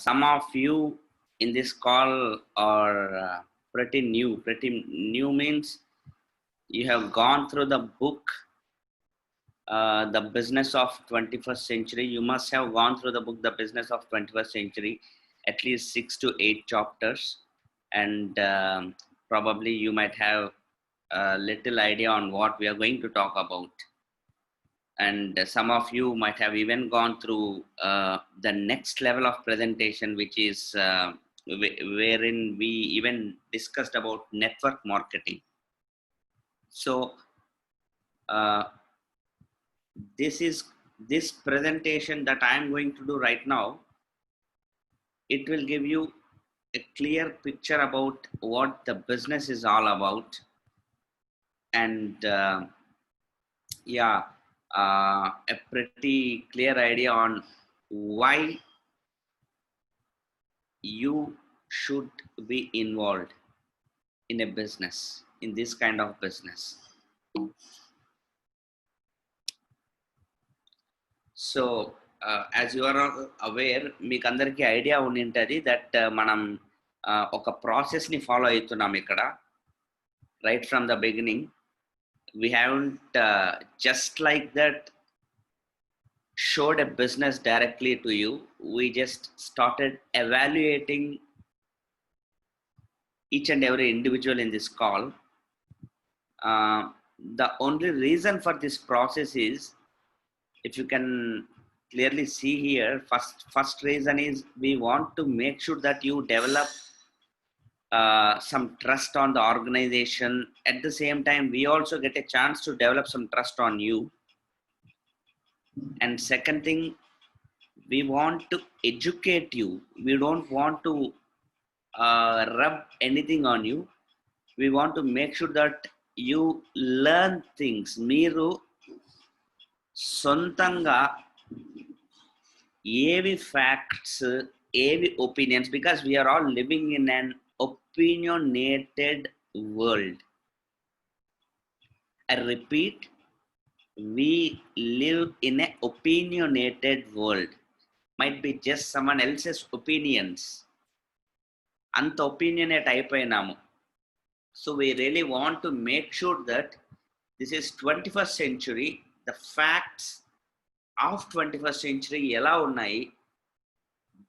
some of you in this call are pretty new. Pretty new means you have gone through the book, The Business of 21st Century. You must have gone through the book, The Business of 21st Century, at least 6 to 8 chapters. And probably you might have a little idea on what we are going to talk about. And some of you might have even gone through the next level of presentation, which is wherein we even discussed about network marketing. So this presentation that I am going to do right now, it will give you a clear picture about what the business is all about. And a pretty clear idea on why you should be involved in a business, in this kind of business. So as you are aware, meeku andariki idea untadi that manam oka process ni follow aitunnam ikkada right from the beginning. We haven't just like that showed a business directly to you. We just started evaluating each and every individual in this call. The only reason for this process is, if you can clearly see here, first reason is we want to make sure that you develop some trust on the organization. At the same time, we also get a chance to develop some trust on you. And second thing, we want to educate you. We don't want to rub anything on you. We want to make sure that you learn things. Meeru sontanga ఏవి facts, ఏవి opinions, because we are all living in an opinionated world. I repeat, we live in an opinionated world. Might be just someone else's opinions. Anta opinionate అయిపోయినాము. So we really want to make sure that this is 21st century. The facts of 21st century ఎలా ఉన్నాయి,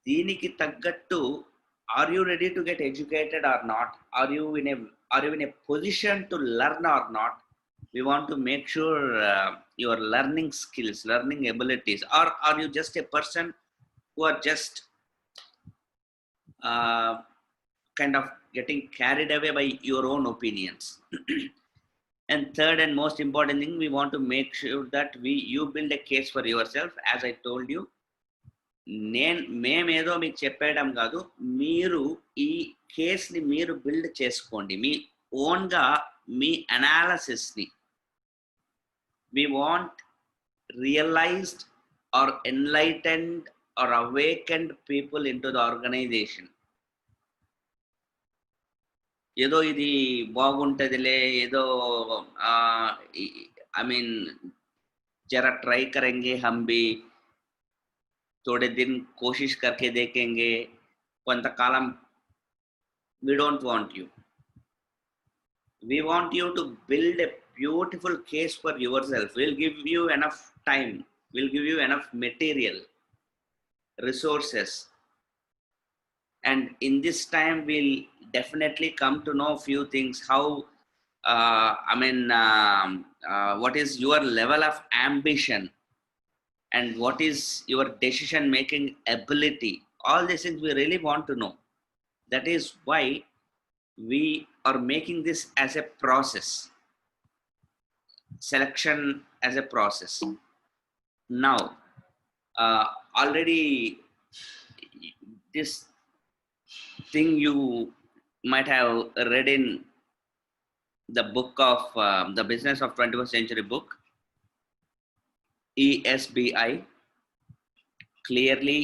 దీనికి తగ్గట్టు are you ready to get educated or not? Are you in a position to learn or not? We want to make sure your learning skills, learning abilities, or are you just a person who are just kind of getting carried away by your own opinions? And third and most important thing, we want to make sure that you build a case for yourself. As I told you, మేమేదో మీకు చెప్పేయడం కాదు, మీరు ఈ కేస్ని మీరు build చేసుకోండి మీ ఓన్గా, మీ అనాలసిస్ని. We want realized or enlightened or awakened people into the organization. ఏదో ఇది బాగుంటుందిలే, ఏదో ఐ మీన్ जरा ट्राई करेंगे हम भी, थोड़े दिन कोशिश करके देखेंगे, కొంతకాలం. We don't want you. We want you to build a beautiful case for yourself. We'll give you enough time. We'll give you enough material, resources. And in this time, we'll definitely come to know few things. How, what is your level of ambition and what is your decision making ability. All these things we really want to know. That is why we are making this as a process, selection as a process. Now already this thing you might have read in the book of The Business of 21st Century book, ESBI. Clearly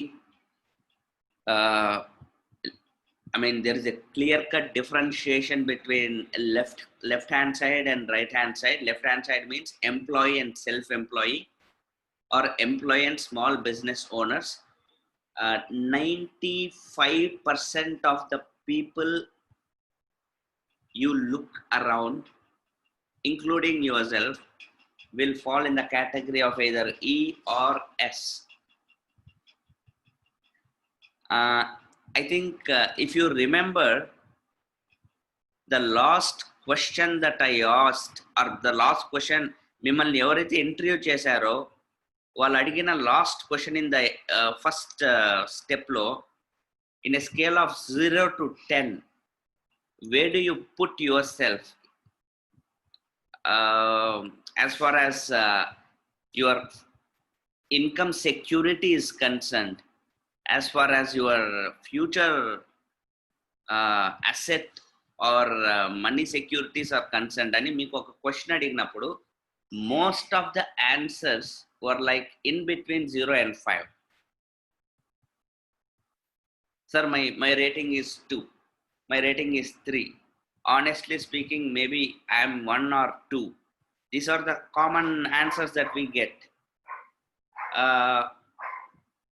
there is a clear-cut differentiation between left hand side and right hand side. Left hand side means employee and self-employee, or employee and small business owners. 95% of the people you look around, including yourself, will fall in the category of either E or S. I think if you remember the last question that I asked, or the last question మిమ్మల్ని ఎవరైతే interview చేశారో వాళ్ళు అడిగిన last question in the first స్టెప్లో, in a scale of 0 to 10, where do you put yourself as far as your income security is concerned, as far as your future asset or money securities are concerned అని మీకు ఒక question అడిగినప్పుడు most of the answers were like in between 0 and 5. Sir, my rating is 2, my rating is 3. Honestly speaking, maybe I am 1 or 2. These are the common answers that we get.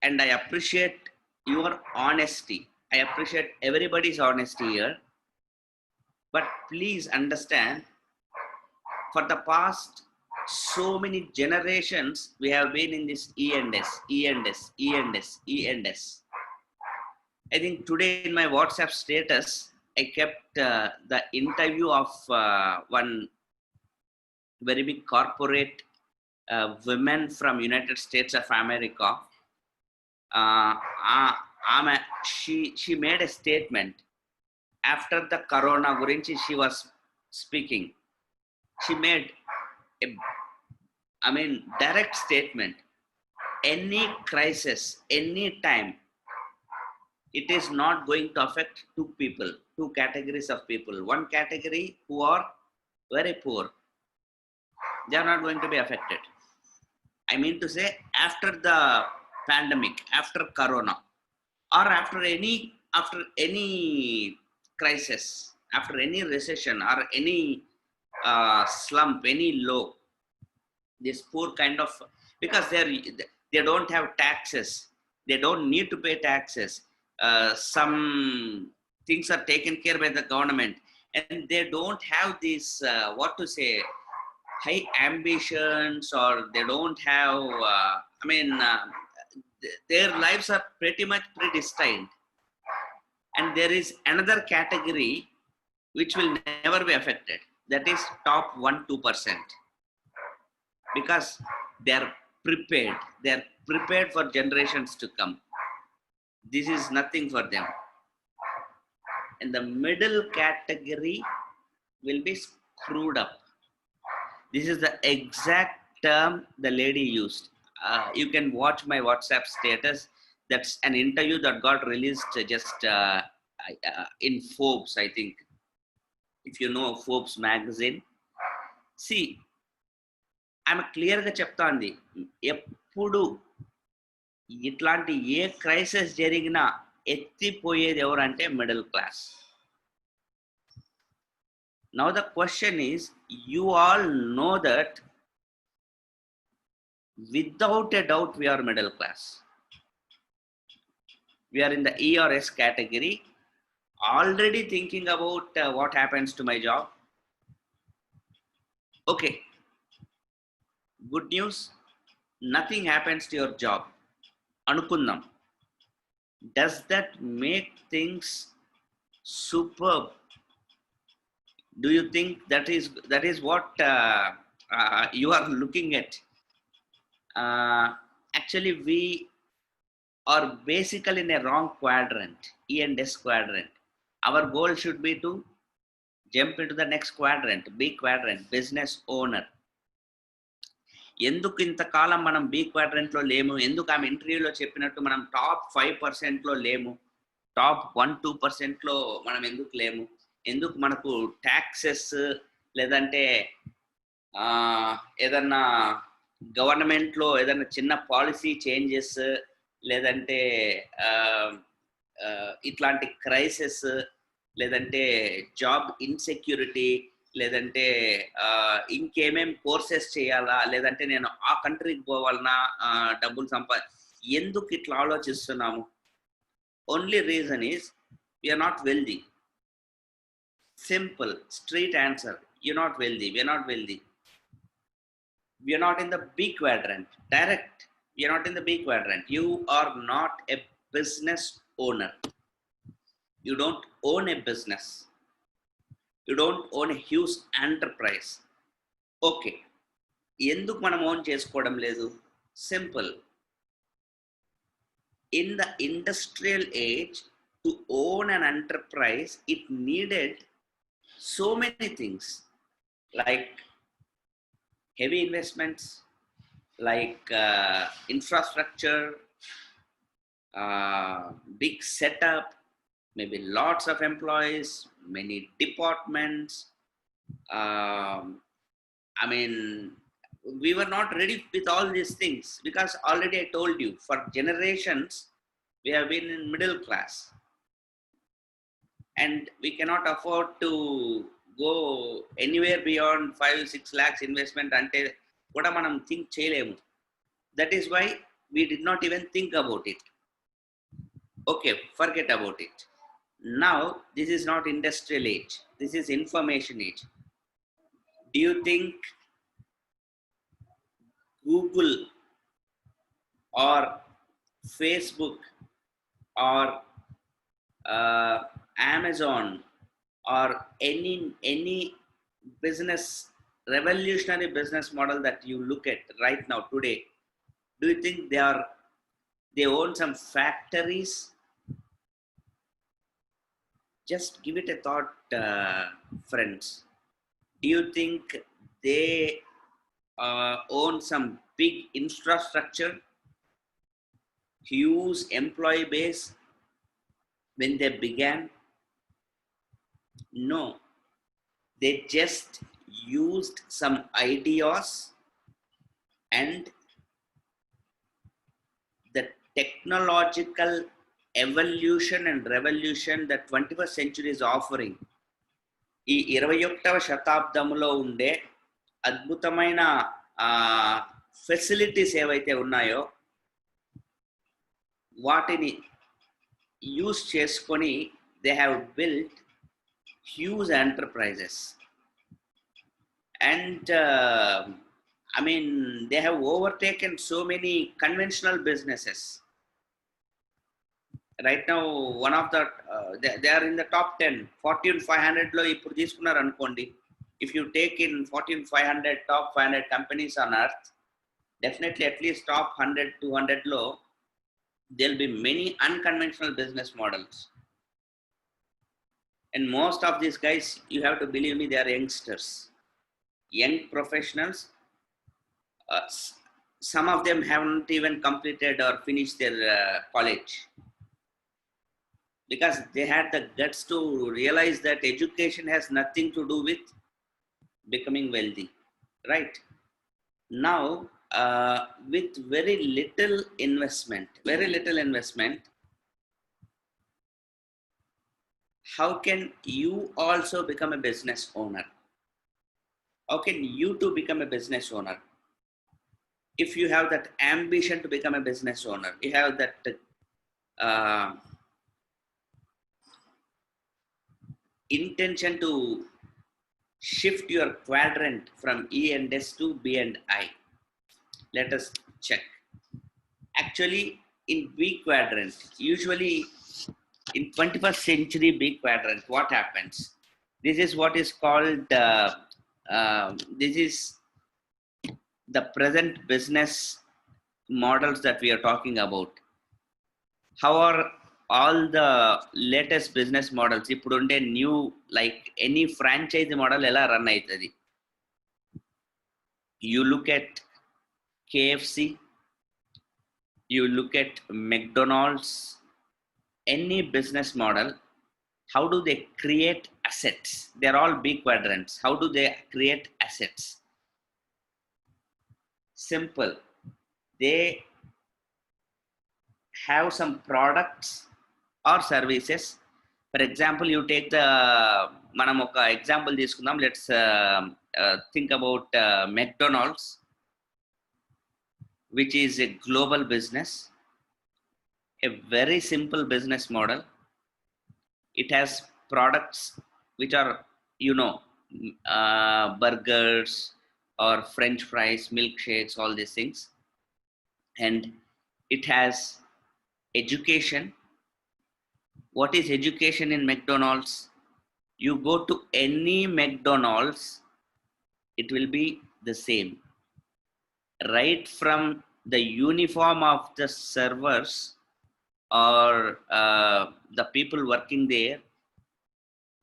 And I appreciate your honesty. I appreciate everybody's honesty here. But please understand, for the past so many generations, we have been in this E and S, E and S, E and S, E and S. I think today in my WhatsApp status, I kept the interview of one very big corporate women from United States of America. She made a statement after the corona gurinchi she was speaking. She made a direct statement. Any crisis, any time, it is not going to affect two categories of people. One category who are very poor, they are not going to be affected. I mean to say, after the pandemic, after corona, or after any crisis, after any recession or any slump, any low, this poor kind of, because they don't have taxes, they don't need to pay taxes, some things are taken care by the government, and they don't have these high ambitions, or they don't have their lives are pretty much predestined. And there is another category which will never be affected, that is top 1-2%, because they are prepared for generations to come. This is nothing for them. And the middle category will be screwed up. This is the exact term the lady used. You can watch my WhatsApp status. That's an interview that got released just in Forbes, I think. If you know Forbes magazine. See, ఆమె క్లియర్గా చెప్తాంది, ఎప్పుడు ఇట్లాంటి ఏ crisis జరిగినా ఎత్తిపోయేది ఎవరంటే middle class. Now the question is, you all know that without a doubt we are middle class. We are in the E or S category, already thinking about what happens to my job. Okay, good news, nothing happens to your job anukundam. Does that make things superb? Do you think that is what you are looking at? Actually, we are basically in a wrong quadrant, E and S quadrant. Our goal should be to jump into the next quadrant, B quadrant, business owner. ఎందుకు ఇంతకాలం మనం B క్వాడ్రంట్లో లేము? ఎందుకు ఆమె ఇంటర్వ్యూలో చెప్పినట్టు మనం top 5%లో లేము? టాప్ 1-2%లో మనం ఎందుకు లేము? ఎందుకు మనకు ట్యాక్సెస్, లేదంటే ఏదన్నా గవర్నమెంట్లో ఏదన్నా చిన్న పాలసీ చేంజెస్, లేదంటే ఇట్లాంటి క్రైసిస్, లేదంటే జాబ్ ఇన్సెక్యూరిటీ, లేదంటే ఇంకేమేం కోర్సెస్ చేయాలా, లేదంటే నేను ఆ కంట్రీకి పోవాలన్నా డబ్బులు ఎందుకు ఇట్లా ఆలోచిస్తున్నాము? Only reason is we are not wealthy. Simple, straight answer. You're not wealthy. We are not wealthy. We are not in the B quadrant. Direct. We are not in the B quadrant. You are not a business owner. You don't own a business. You don't own a huge enterprise. Okay. ఎందుకు మనం own చేసుకోవడం లేదు? Simple. In the industrial age, to own an enterprise, it needed so many things, like heavy investments, like infrastructure, big setup, maybe lots of employees, many departments. I mean, we were not ready with all these things because already I told you, for generations we have been in middle class and we cannot afford to go anywhere beyond 5-6 lakhs investment ante kuda manam think cheyalemu. That is why we did not even think about it. Okay, forget about it. Now this is not industrial age, this is information age. Do you think Google or Facebook or Amazon or any business, revolutionary business model that you look at right now today, do you think they own some factories? Just give it a thought, friends. Do you think they own some big infrastructure, huge employee base when they began? No, they just used some ideas and the technological evolution and revolution that 21st century is offering. ఈ 21వ శతాబ్దంలో ఉండే అద్భుతమైన facilities ఏవైతే ఉన్నాయో వాటిని use చేసుకొని they have built huge enterprises and I mean they have overtaken so many conventional businesses. Right now one of the they are in the top 10 Fortune 500 lo ippudu తీసుకున్నారు అనుకోండి. If you take in Fortune 500 top 500 companies on earth, definitely at least top 100 200 lo there'll be many unconventional business models. And most of these guys, you have to believe me, they are youngsters, young professionals. Some of them haven't even completed or finished their college because they had the guts to realize that education has nothing to do with becoming wealthy. Right now, with very little investment, how can you also become a business owner? How can you too become a business owner? If you have that ambition to become a business owner, you have that intention to shift your quadrant from E and S to B and I. Let us check. Actually, in B quadrant, usually in 21st century B quadrant, what happens? This is what is called, this is the present business models that we are talking about. How are all the latest business models? Ippudu unde new, like any franchise model ela run aitadi. You look at KFC, you look at McDonald's, any business model, how do they create assets? They're all B quadrants. How do they create assets? Simple. They have some products or services. For example, you take the manam oka example తీసుకుందాం. Let's think about McDonald's, which is a global business. a very simple business model. It has products which are, you know, burgers or French fries, milkshakes, all these things. And it has education. What is education in McDonald's? You go to any McDonald's, it will be the same. Right from the uniform of the servers or the people working there,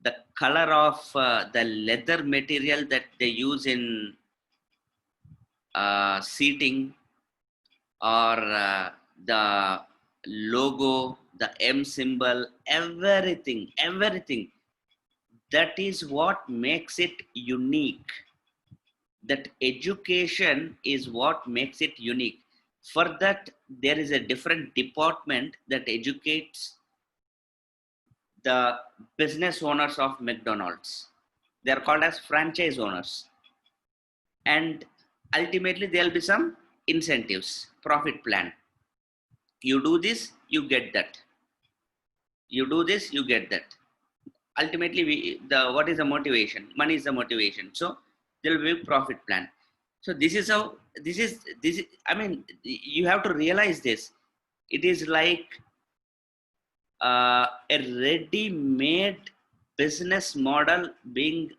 the color of the leather material that they use in seating, or the logo, the M symbol, everything. That is what makes it unique. That education is what makes it unique. For that, there is a different department that educates the business owners of McDonald's. They are called as franchise owners. And ultimately, there will be some incentives, profit plan. You do this, you get that. You do this, you get that. Ultimately, what is the motivation? Money is the motivation. So there will be profit plan. So this is how this is. I mean, you have to realize this. It is like a ready-made business model being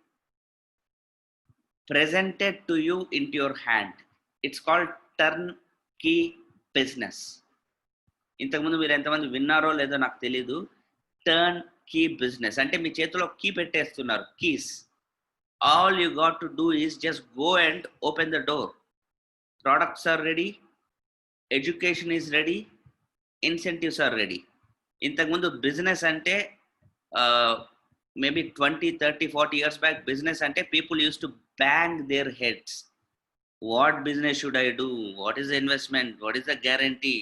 presented to you into your hand. It's called turnkey business. ఇంతకుముందు మీరు ఎంతమంది విన్నారో లేదో నాకు తెలీదు. Turn key business అంటే మీ చేతిలో key పెట్టేస్తున్నారు, keys. All you got to do is just go and open the door. Products are ready, education is ready, incentives are ready. ఇంతకుముందు బిజినెస్ అంటే maybe 20, 30, 40 years back, business ante people used to bang their heads. What business should I do? What is the investment? What is the guarantee?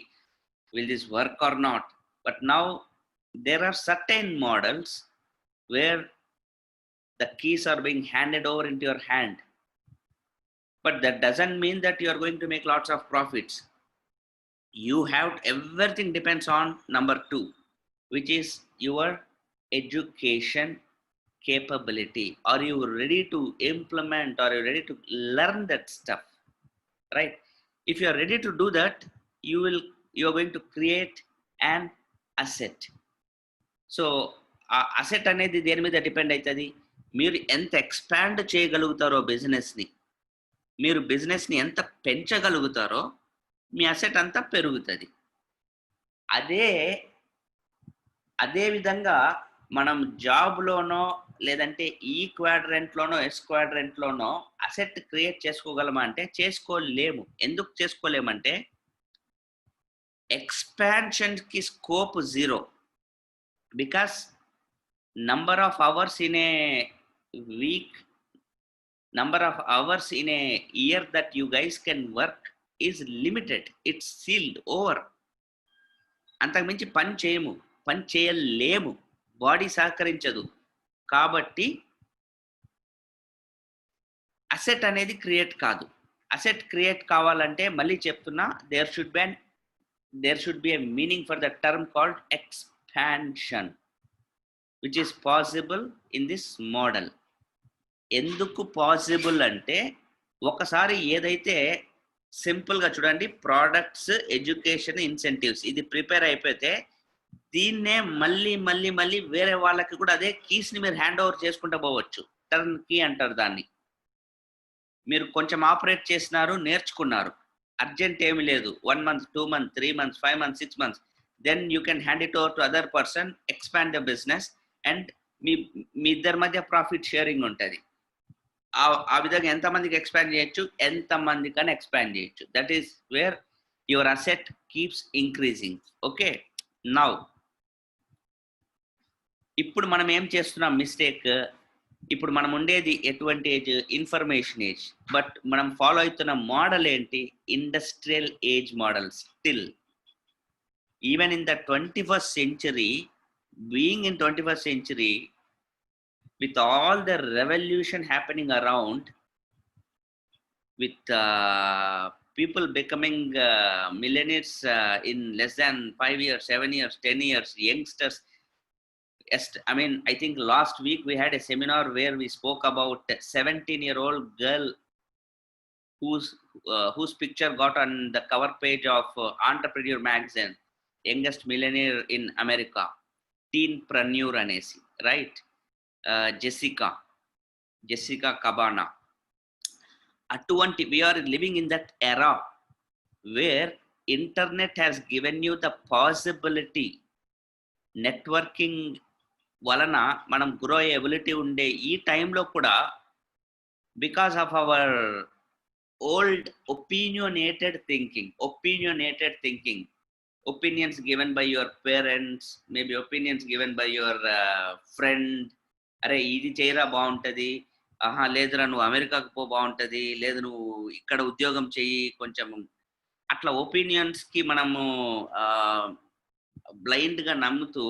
Will this work or not? But now there are certain models where the keys are being handed over into your hand. But that doesn't mean that you are going to make lots of profits. You have, everything depends on number 2, which is your education capability. Are you ready to implement? Are you ready to learn that stuff? Right? If you are ready to do that, you are going to create an asset. So asset అనేది దేని మీద depend అవుతుంది? మీరు ఎంత expand చేయగలుగుతారో బిజినెస్ని, మీరు బిజినెస్ని ఎంత పెంచగలుగుతారో మీ అసెట్ అంతా పెరుగుతుంది. అదే విధంగా మనం జాబ్లోనో లేదంటే ఈ క్వాడ్రెంట్లోనో ఎస్ క్వాడ్రెంట్లోనో అసెట్ క్రియేట్ చేసుకోగలమా అంటే చేసుకోలేము. ఎందుకు చేసుకోలేమంటే ఎక్స్పాన్షన్కి scope 0. Because number of hours in a week, number of hours in a year that you guys can work is limited. It's sealed over. అంతకు మించి పని చేయలేము, బాడీ సహకరించదు. కాబట్టి అసెట్ అనేది క్రియేట్ కాదు. అసెట్ క్రియేట్ కావాలంటే మళ్ళీ చెప్తున్నా, there should be a meaning for the term called expansion, which is possible in this model. ఎందుకు పాసిబుల్ అంటే, ఒకసారి ఏదైతే సింపుల్గా చూడండి, ప్రోడక్ట్స్, ఎడ్యుకేషన్, ఇన్సెంటివ్స్, ఇది ప్రిపేర్ అయిపోతే దీన్నే మళ్ళీ వేరే వాళ్ళకి కూడా అదే కీస్ని మీరు హ్యాండ్ ఓవర్ చేసుకుంటూ పోవచ్చు. టర్న్ కీ అంటారు దాన్ని. మీరు కొంచెం ఆపరేట్ చేసినారు, నేర్చుకున్నారు, అర్జెంట్ ఏమి లేదు, 1 month, 2 months, 3 months, 5 months, 6 months, then you can hand it over to other person, expand the business, and మీ ఇద్దరి మధ్య ప్రాఫిట్ షేరింగ్ ఉంటుంది. ఆ విధంగా ఎంతమందికి ఎక్స్పాండ్ చేయొచ్చు, ఎంతమందికని ఎక్స్పాండ్ చేయొచ్చు. That is where your asset keeps increasing. Okay, now ఇప్పుడు మనం ఏం చేస్తున్నాం మిస్టేక్, ఇప్పుడు మనం ఉండేది ఎటువంటి ఏజ్, ఇన్ఫర్మేషన్ ఏజ్. బట్ మనం ఫాలో అవుతున్న మోడల్ ఏంటి, industrial age model. Still even in the 21st century, being in 21st century, with all the revolution happening around, with people becoming millionaires in less than 5 years, 7 years, 10 years, youngsters. I mean, I think last week we had a seminar where we spoke about a 17-year-old girl whose picture got on the cover page of Entrepreneur magazine, youngest millionaire in America, teenpreneur anesi, right? Jessica Cabana. అటువంటి we are living in that era where internet has given you the possibility, networking వలన మనం grow అయ్యే ability ఉండే ఈ టైంలో కూడా, because of our old opinionated thinking, opinions given by your parents, maybe opinions given by your friend, అరే ఇది చేయరా బాగుంటుంది, ఆహా లేదురా నువ్వు అమెరికాకు పో బాగుంటుంది, లేదు నువ్వు ఇక్కడ ఉద్యోగం చెయ్యి, కొంచెం అట్లా ఒపీనియన్స్కి మనము బ్లైండ్గా నమ్ముతూ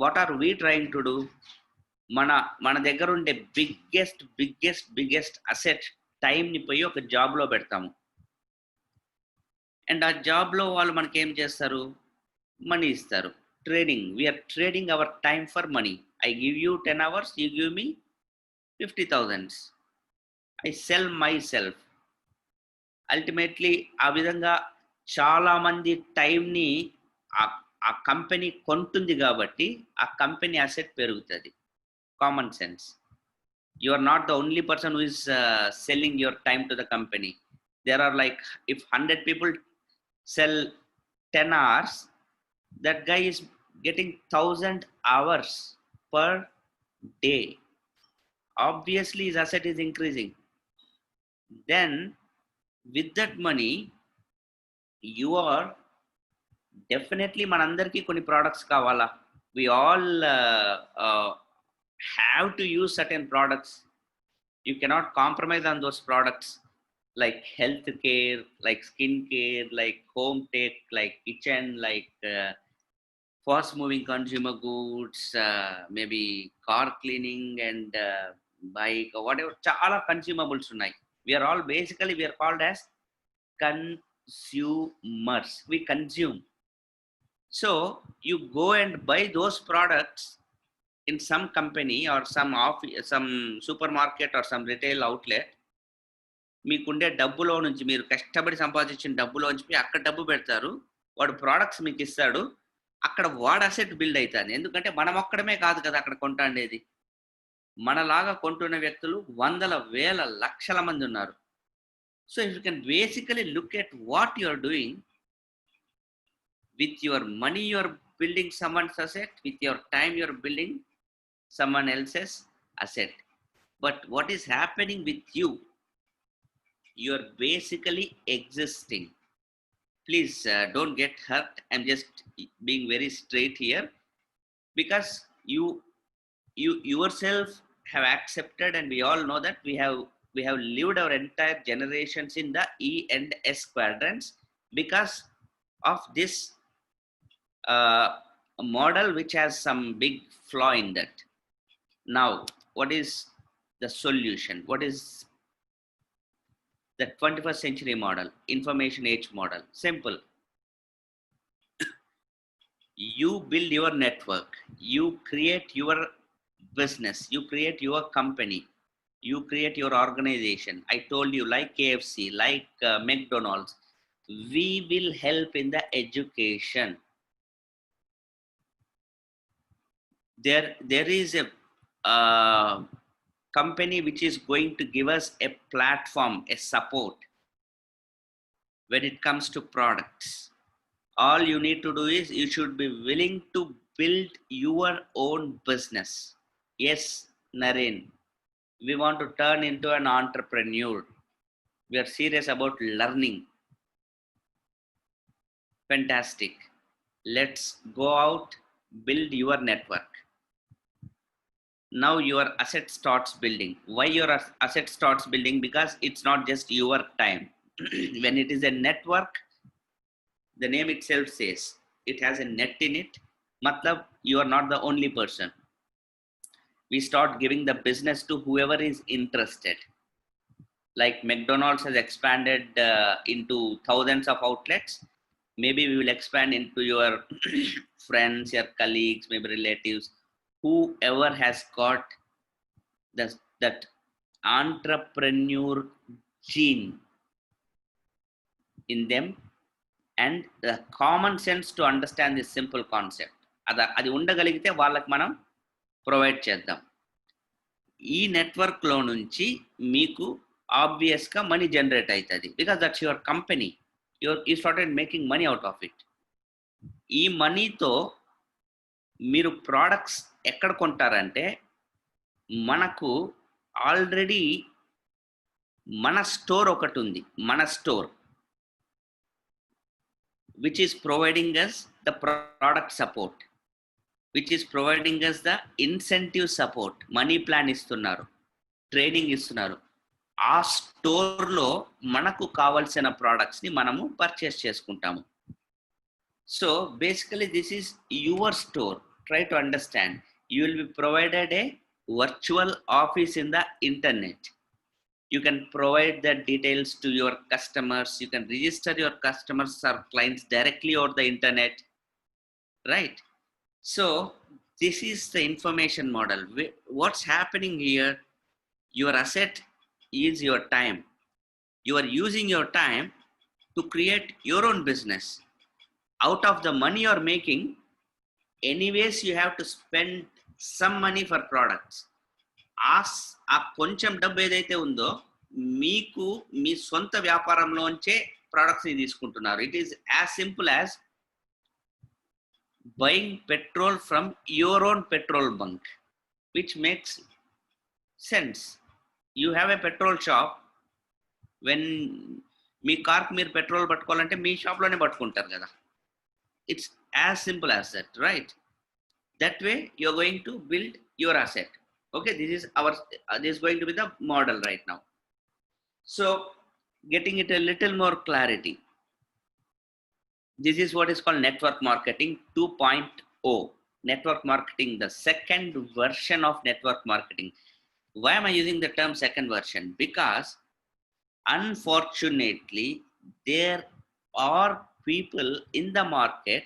what are we trying to do? మన దగ్గర ఉండే బిగ్గెస్ట్ అసెట్ టైంని పోయి ఒక జాబ్లో పెడతాము. అండ్ ఆ జాబ్లో వాళ్ళు మనకి ఏం చేస్తారు? మనీ ఇస్తారు. Trading, we're trading our time for money. I give you 10 hours, you give me 50,000. I sell myself. Ultimately ఆ విధంగా చాలామంది టైంని ఆ కంపెనీ కొంటుంది కాబట్టి ఆ కంపెనీ అసెట్ పెరుగుతుంది. Common sense. You are not the only person who is selling your time to the company. There are like, if 100 people sell 10 hours, that guy is getting 1,000 hours per day. Obviously his asset is increasing. Then with that money you are definitely, manandarki konni products kavala. We all have to use certain products. You cannot compromise on those products, like health care, like skin care, like home tech, like kitchen, like fast moving consumer goods, maybe car cleaning and bike or whatever. Chala consumables unnai. We are all basically, we are called as consumers. We consume. So you go and buy those products in some company or some supermarket or some retail outlet. మీకుండే డబ్బులో నుంచి, మీరు కష్టపడి సంపాదించిన డబ్బులో నుంచి అక్కడ డబ్బు పెడతారు, వాడు ప్రోడక్ట్స్ మీకు ఇస్తాడు, అక్కడ వాడు అసెట్ బిల్డ్ అవుతాను. ఎందుకంటే మనం ఒక్కడమే కాదు కదా అక్కడ కొంటాండేది, మనలాగా కొంటున్న వ్యక్తులు వందల వేల లక్షల మంది ఉన్నారు. So if you can basically look at what you are doing with your money, you are building someone's asset. With your time, you are building someone else's asset. But what is happening with you? You are basically existing. Please don't get hurt. I'm just being very straight here, because you yourself have accepted, and we all know that we have lived our entire generations in the E and S quadrants because of this a model which has some big flaw in that. Now, what is the solution? What is the 21st century model, information age model? Simple. You build your network, you create your business, you create your company, you create your organization. I told you, like KFC, like McDonald's, we will help in the education. There is a company which is going to give us a platform, a support when it comes to products. All you need to do is you should be willing to build your own business. Yes, Naren, we want to turn into an entrepreneur. We are serious about learning. Fantastic. Let's go out, build your network. Now your asset starts building. Why your asset starts building? Because it's not just your time. When it is a network, the name itself says it has a net in it. Matlab, you are not the only person. We start giving the business to whoever is interested. like McDonald's has expanded into thousands of outlets. Maybe we will expand into your friends, your colleagues, maybe relatives, whoever has got that entrepreneur gene in them and the common sense to understand this simple concept. అది ఉండగలిగితే వాళ్ళకి మనం provide చేద్దాం. ఈ నెట్వర్క్లో నుంచి మీకు ఆబ్వియస్గా మనీ జనరేట్ అవుతుంది, because that's your company. You started making money out of it. ఈ మనీతో మీరు ప్రోడక్ట్స్ ఎక్కడ కొంటారంటే, మనకు ఆల్రెడీ మన స్టోర్ ఒకటి ఉంది, మన store which is providing us the product support, which is providing us the incentive support. Money plan ఇస్తున్నారు, ట్రైనింగ్ ఇస్తున్నారు. ఆ స్టోర్లో మనకు కావాల్సిన ప్రోడక్ట్స్ని మనము పర్చేస్ చేసుకుంటాము. So basically this is your store. Try to understand. You will be provided A virtual office in the internet. You can provide the details to your customers. You can register your customers or clients directly over the internet, right? So this is the information model. What's happening here? Your asset is your time. You are using your time to create your own business. Out of the money you are making, anyways you have to spend some money for products. ఆ కొంచెం డబ్బు ఏదైతే ఉందో మీకు మీ సొంత వ్యాపారంలోంచే ప్రోడక్ట్స్ని తీసుకుంటున్నారు. It is as simple as buying petrol from your own petrol bunk, which makes sense. You have a petrol shop. When మీ కార్కి మీరు పెట్రోల్ పట్టుకోవాలంటే మీ షాప్లోనే పట్టుకుంటారు కదా. It's as simple as that, right? That way you are going to build your asset. Okay, this is going to be the model right now. So getting it a little more clarity, this is what is called network marketing 2.0. Network marketing, the second version of network marketing. Why am I using the term second version? Because unfortunately there are people in the market,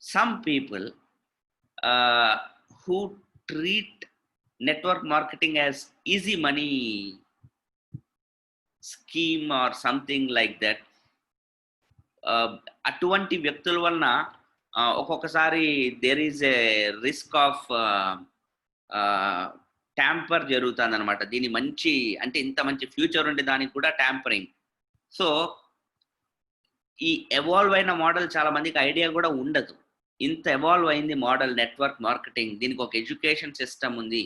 some people who treat network marketing as easy money scheme or something like that. అటువంటి వ్యక్తుల వలన ఒక్కొక్కసారి there is a risk of tamper జరుగుతుంది అనమాట. దీని మంచి అంటే ఇంత మంచి ఫ్యూచర్ ఉండే దానికి కూడా ట్యాంపరింగ్. సో ఈ ఎవాల్వ్ అయిన మోడల్ చాలా మందికి ఐడియా కూడా ఉండదు. ఇంత ఎవాల్వ్ అయింది మోడల్ నెట్వర్క్ మార్కెటింగ్. దీనికి ఒక ఎడ్యుకేషన్ సిస్టమ్ ఉంది,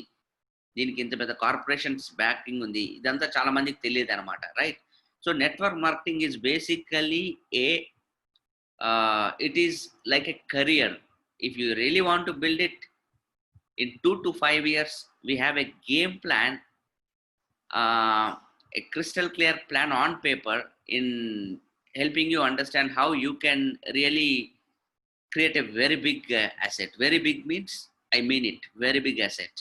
దీనికి ఇంత పెద్ద కార్పొరేషన్స్ బ్యాకింగ్ ఉంది. ఇదంతా చాలా మందికి తెలియదు అనమాట, right? So network marketing is basically it is like a career. If you really want to build it in 2 to 5 years, we have a game plan, a crystal clear plan on paper in helping you understand how you can really create a very big asset. Very big means, I mean it, very big asset.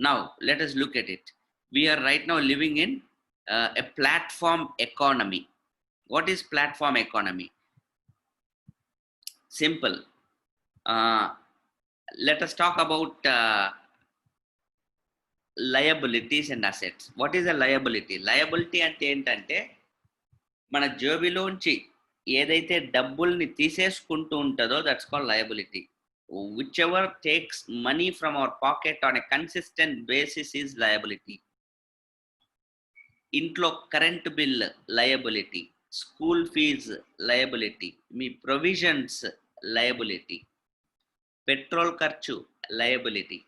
Now let us look at it. We are right now living in a platform economy. What is platform economy? Simple. Let us talk about liabilities and assets. What is a liability? Liability అంటే ఏంటంటే మన జేబులోంచి ఏదైతే డబ్బుల్ని తీసేసుకుంటూ ఉంటుందో that's called liability. Whichever takes money from our pocket on a consistent basis is liability. ఇంట్లో current bill liability, school fees liability, మీ ప్రొవిజన్స్ లయబిలిటీ, పెట్రోల్ ఖర్చు లయబిలిటీ.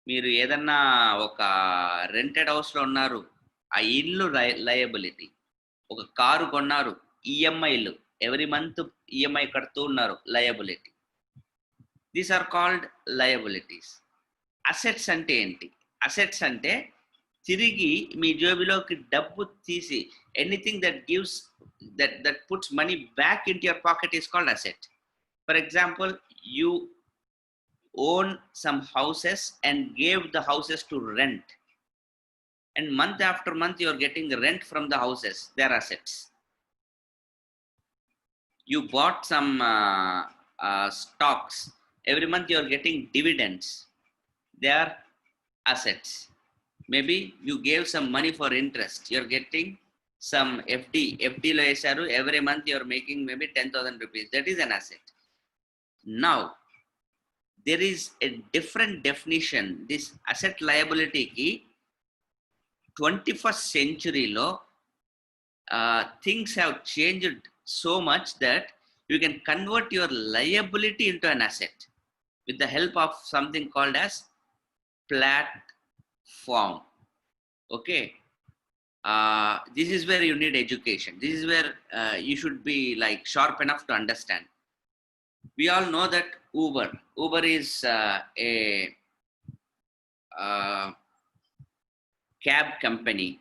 మీరు ఏదన్నా ఒక రెంటెడ్ హౌస్లో ఉన్నారు, ఆ ఇల్లు లయబిలిటీ. ఒక కారు కొన్నారు, ఈఎంఐలు ఎవ్రీ మంత్ ఈఎంఐ కడుతూ ఉన్నారు, liability. These are called liabilities. Assets అంటే ఏంటి? అసెట్స్ అంటే తిరిగి మీ జేబులోకి డబ్బు తీసి anything that gives that puts money back into your pocket is called asset. For example, you own some houses and gave the houses to rent. and month after month you're getting rent from the houses. They're assets. You bought some stocks. Every month you're getting dividends. They are assets. Maybe you gave some money for interest. You're getting some FD. FD lo esaru. Every month you're making maybe 10,000 rupees. That is an asset. Now, there is a different definition. This asset liability ki 21st century lo things have changed so much that you can convert your liability into an asset with the help of something called as platform. Okay. This is where you need education. This is where you should be like sharp enough to understand. We all know that Uber is a cab company,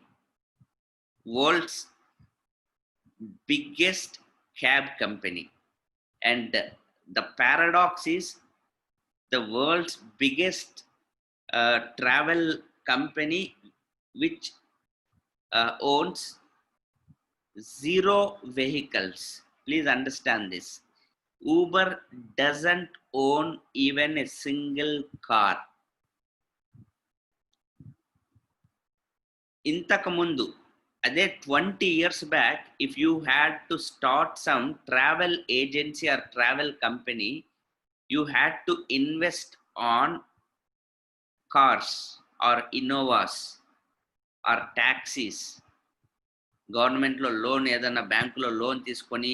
world's biggest cab company. And the paradox is the world's biggest travel company which owns 0 vehicles. Please understand this. Uber doesn't own even a single car. Intaku mundu, అదే 20 years back, if you had to start some travel agency or travel company, you had to invest on cars or Innovas or taxis. గవర్నమెంట్లో loan ఏదైనా బ్యాంకులో loan తీసుకొని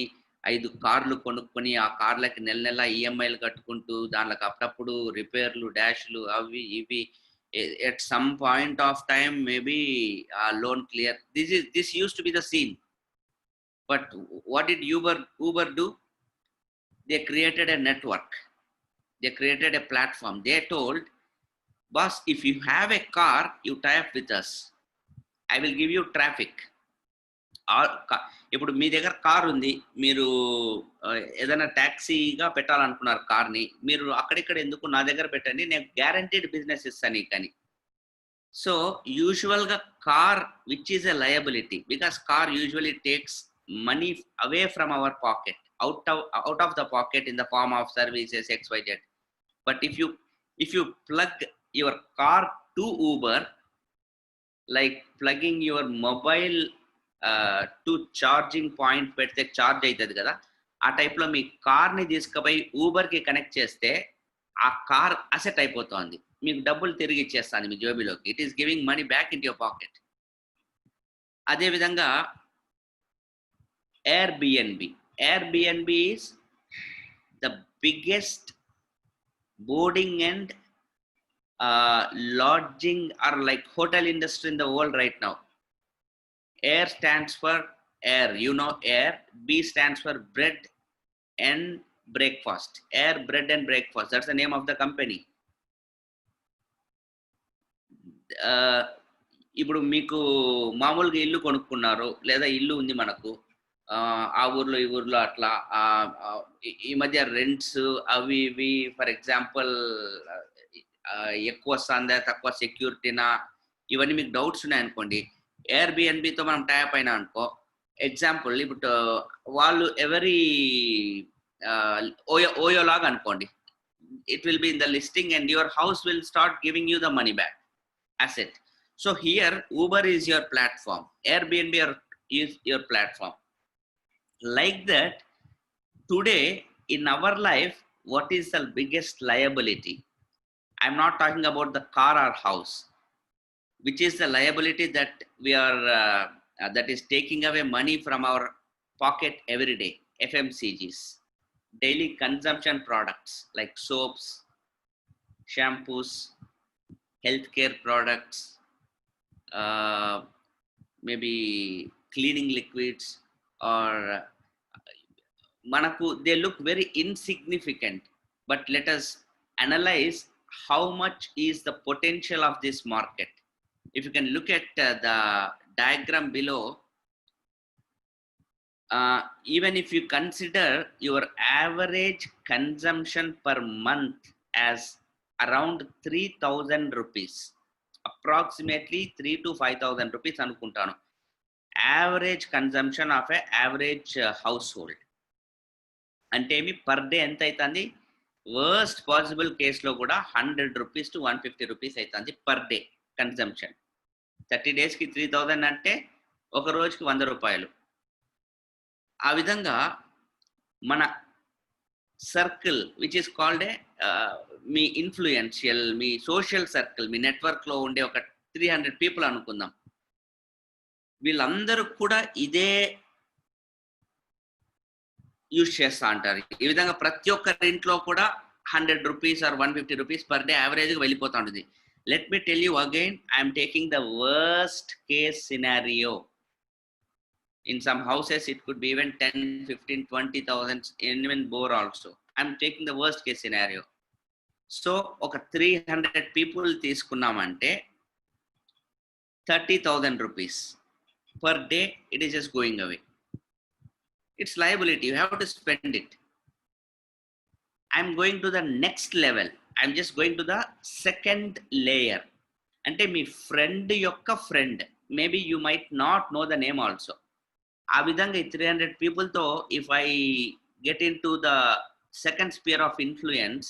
5 కార్లు కొనుక్కొని ఆ కార్లకి నెల నెల ఈఎంఐలు కట్టుకుంటూ దానికి అప్పుడప్పుడు రిపేర్లు డాష్లు అవి ఇవి at some point of time maybe loan clear. This used to be the scene. But what did Uber do? They created a network. They created a platform. They told, boss, if you have a car, you tie up with us. I will give you traffic. ఇప్పుడు మీ దగ్గర car ఉంది, మీరు ఏదైనా ట్యాక్సీగా పెట్టాలనుకున్నారు కార్ని, మీరు అక్కడిక్కడ ఎందుకు నా దగ్గర పెట్టండి, నేను గ్యారంటీడ్ బిజినెస్ ఇస్తాను కానీ. సో యూజువల్గా car which is a liability, because car usually takes money away from our pocket, out of the pocket in the form of services XYZ. But if you plug your car to Uber, like plugging your mobile to charging point పెడితే charge అవుతుంది కదా, ఆ టైప్లో మీ కార్ని తీసుకుపోయి ఊబర్కి connect చేస్తే ఆ car asset అయిపోతుంది, మీకు డబ్బులు తిరిగి ఇచ్చేస్తాను మీ జోబీలోకి. It is giving money back in your pocket. అదేవిధంగా Airbnb is the biggest boarding and lodging or like hotel industry in the world right now. Air stands for air, you know air. B stands for bread and breakfast. Air, bread and breakfast, that's the name of the company. ఇప్పుడు మీకు మామూలుగా ఇల్లు కొనుక్కున్నారు, లేదా ఇల్లు ఉంది మనకు ఆ ఊర్లో ఈ ఊర్లో అట్లా, ఈ మధ్య రెంట్స్ అవి ఇవి ఫర్ ఎగ్జాంపుల్ ఎక్కువ వస్తుందా తక్కువ సెక్యూరిటీనా, ఇవన్నీ మీకు డౌట్స్ ఉన్నాయనుకోండి, ఎయిర్బిఎన్బితో మనం టైప్ అయినా అనుకో. ఎగ్జాంపుల్ ఇప్పుడు వాళ్ళు ఎవరి ఓయో లాగా అనుకోండి, it will be in the listing and your house will start giving you the money back asset. So here Uber is your platform, Airbnb is your platform. Like that, today in our life, what is the biggest liability? I'm not talking about the car or house, which is the liability that we are that is taking away money from our pocket every day. FMCGs, daily consumption products like soaps, shampoos, healthcare products, maybe cleaning liquids, or manaku they look very insignificant, but let us analyze how much is the potential of this market. If you can look at the diagram below, even if you consider your average consumption per month as around 3,000 rupees approximately 3,000 to 5,000 rupees అనుకుంటాను. Average consumption of a average household అంటే ఏమి per day ఎంత అవుతుంది? Worst possible కేసులో కూడా 100 rupees to 150 rupees అవుతుంది per day consumption. 30 డేస్కి 3,000 అంటే ఒక రోజుకి 100 రూపాయలు. ఆ విధంగా మన circle which is called a మీ ఇన్ఫ్లుయెన్షియల్, మీ సోషల్ సర్కిల్, మీ నెట్వర్క్లో ఉండే ఒక 300 పీపుల్ అనుకుందాం. వీళ్ళందరూ కూడా ఇదే యూజ్ చేస్తూ అంటారు. ఈ విధంగా ప్రతి ఒక్కరి ఇంట్లో కూడా 100 rupees or 150 rupees per day యావరేజ్గా వెళ్ళిపోతూ ఉంటుంది. Let me tell you again, I'm taking the worst case scenario. In some houses, it could be even 10, 15, 20,000, even more also. I'm taking the worst case scenario. So, ఒక 300 people తీసుకున్నామంటే 30,000 rupees per day, it is just going away. It's liability. You have to spend it. I'm going to the next level. I'm just going to the second layer. అంటే మీ friend యొక్క friend, maybe you might not know the name also. ఆ విధంగా ఈ 300 పీపుల్తో if I get into the second sphere of influence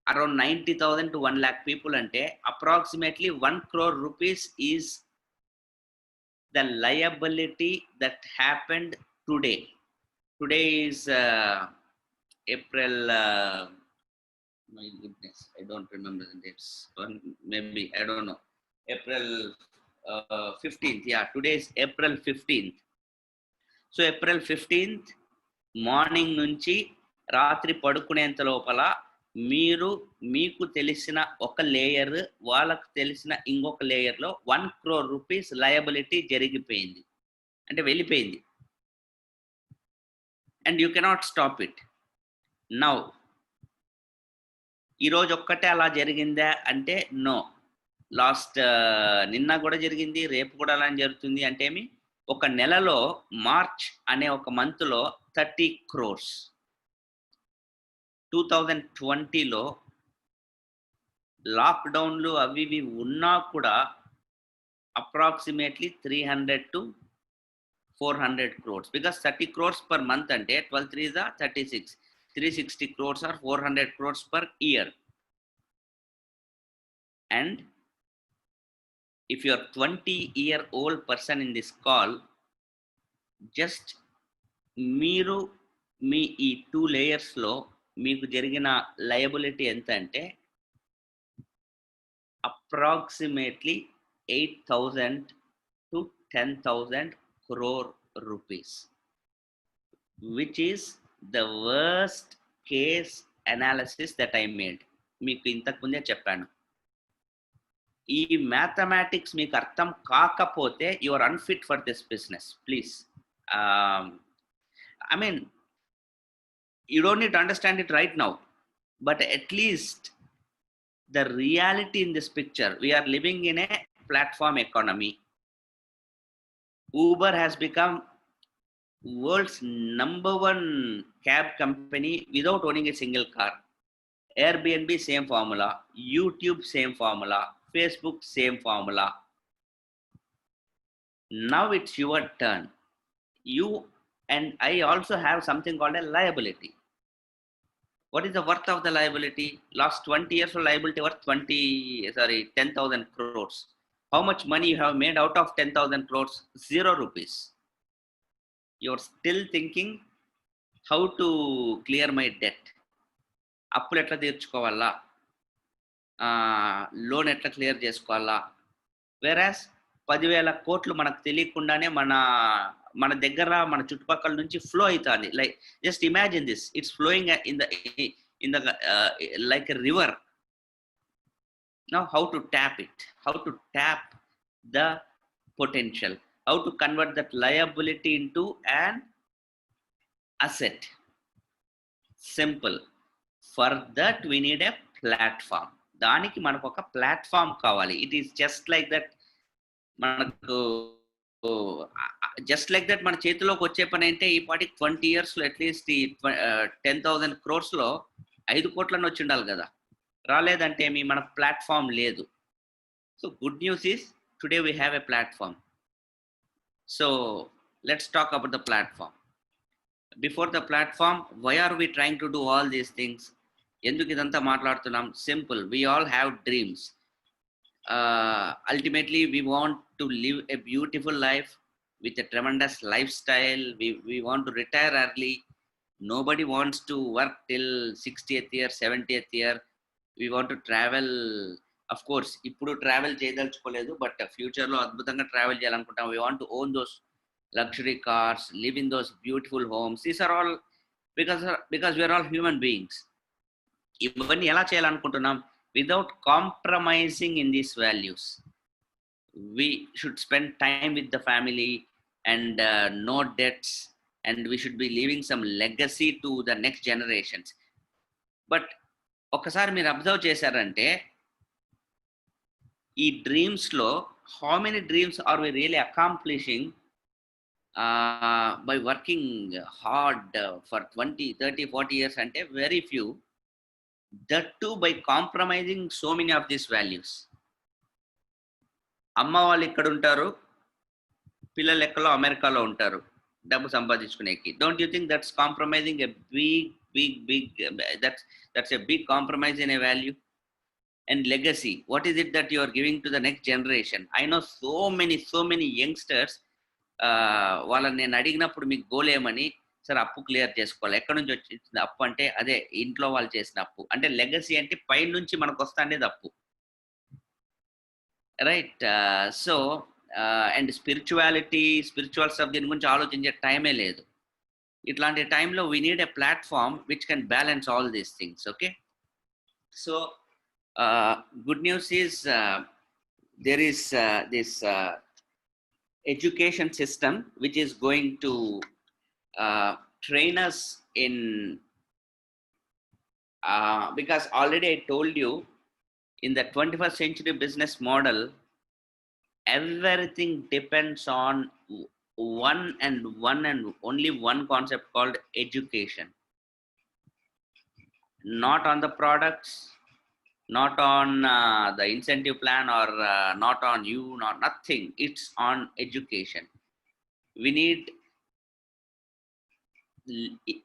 around 90,000 to 1 lakh people అంటే approximately 1 crore rupees is the liability that happened today. Today is April, my goodness, I don't remember the dates, maybe I don't know, April 15th. Yeah, today is April 15th. So April 15th morning నుంచి రాత్రి పడుకునేంత లోపల మీరు మీకు తెలిసిన ఒక layer, వాళ్ళకు తెలిసిన ఇంకొక లేయర్లో 1 crore రూపీస్ లయబిలిటీ జరిగిపోయింది, అంటే వెళ్ళిపోయింది. And you cannot stop it. Now ఈరోజు ఒక్కటే అలా జరిగిందా అంటే నో. లాస్ట్ నిన్న కూడా జరిగింది, రేపు కూడా అలా జరుగుతుంది. అంటే ఏమి, ఒక నెలలో మార్చ్ అనే ఒక మంత్లో 30 crores. 2020లో లాక్డౌన్లు అవి ఇవి ఉన్నా కూడా approximately 300 to 400 crores, because 30 crores per month అంటే 12 3 is 36, 360 crores or 400 crores per year. And if you are 20-year-old person in this call, just మీరు మీ ఈ 2 లేయర్స్లో మీకు జరిగిన లయబిలిటీ ఎంత అంటే approximately 8,000 to 10,000 crore rupees, which is the worst case analysis that I made. మీకు ఇంతకు ముందే చెప్పాను. ఈ మ్యాథమెటిక్స్ మీకు అర్థం కాకపోతే you are unfit for this business. Please, I mean you don't need to understand it right now, but at least the reality in this picture, we're living in a platform economy. Uber has become world's #1 cab company without owning a single car. Airbnb, same formula. YouTube, same formula. Facebook, same formula. Now it's your turn. You and I also have something called a liability. What is the worth of the liability? Last 20 years of liability worth 10,000 crores. How much money you have made out of 10,000 crores? 0 rupees. You're still thinking how to clear my debt. అప్పులు ఎట్లా తీర్చుకోవాలా, loan ఎట్లా clear చేసుకోవాలా. వేరాస్ 10,000 కోట్లు మనకు తెలియకుండానే మన దగ్గర మన చుట్టుపక్కల నుంచి ఫ్లో అవుతుంది. Like just imagine this, it's flowing in the like a river. Now how to tap it, how to tap the potential, how to convert that liability into an asset. Simple. For that we need a platform. దానికి మనకు ఒక platform కావాలి. It is just like that, మనకు just like that మన చేతిలోకి వచ్చే పని అంటే ఈ పాటికి 20 yearsలో అట్లీస్ట్ ఈ 10,000 crores 5 కోట్లను వచ్చి ఉండాలి కదా. రాలేదంటే మన ప్లాట్ఫామ్ లేదు. So good news is today we have a platform. So let's talk about the platform. Before the platform, why are we trying to do all these things? ఎందుకు ఇదంతా మాట్లాడుతున్నాం? Simple. We all have dreams. Ultimately, we want to live a beautiful life with a tremendous lifestyle. We want to retire early. Nobody wants to work till 60th year, 70th year. We want to travel. Of course, ఇప్పుడు travel చేయదలుచుకోలేదు, but ఫ్యూచర్లో అద్భుతంగా travel చేయాలనుకుంటాం. We want to own those luxury cars, live in those beautiful homes. These are all because we are all human beings. ఇవన్నీ ఎలా చేయాలనుకుంటున్నాం? Without compromising in these values. We should spend time with the family and no debts, and we should be leaving some legacy to the next generations. But ఒకసారి మీరు observe చేశారంటే ఈ డ్రీమ్స్లో how many dreams are we really accomplishing by working hard for 20, 30, 40 years అంటే very few. That too by compromising so many of these values. అమ్మ వాళ్ళు ఇక్కడ ఉంటారు, పిల్లలు ఎక్కడో అమెరికాలో ఉంటారు డబ్బు సంపాదించుకునేకి. Don't you think that's compromising a big that's a big compromise in a value? And legacy, what is it that you are giving to the next generation? I know so many youngsters, వాళ్ళని నేను అడిగినప్పుడు మీకు goal ఏమని, sir అప్పు clear చేసుకోవాలి. ఎక్కడి నుంచి వచ్చింది అప్పు అంటే అదే ఇంట్లో వాళ్ళు చేసిన అప్పు. అంటే లెగసీ అంటే పై నుంచి మనకు వస్తా అనేది అప్పు, right? So and spiritual stuff దీని గురించి ఆలోచించే టైమే లేదు. ఇట్లాంటి టైంలో we need a platform which can balance all these things. Okay, so good news is there is this education system which is going to train us in because already I told you, in the 21st century business model, everything depends on one and only one concept called education. Not on the products, not on the incentive plan, or not on you, not nothing. It's on education. We need,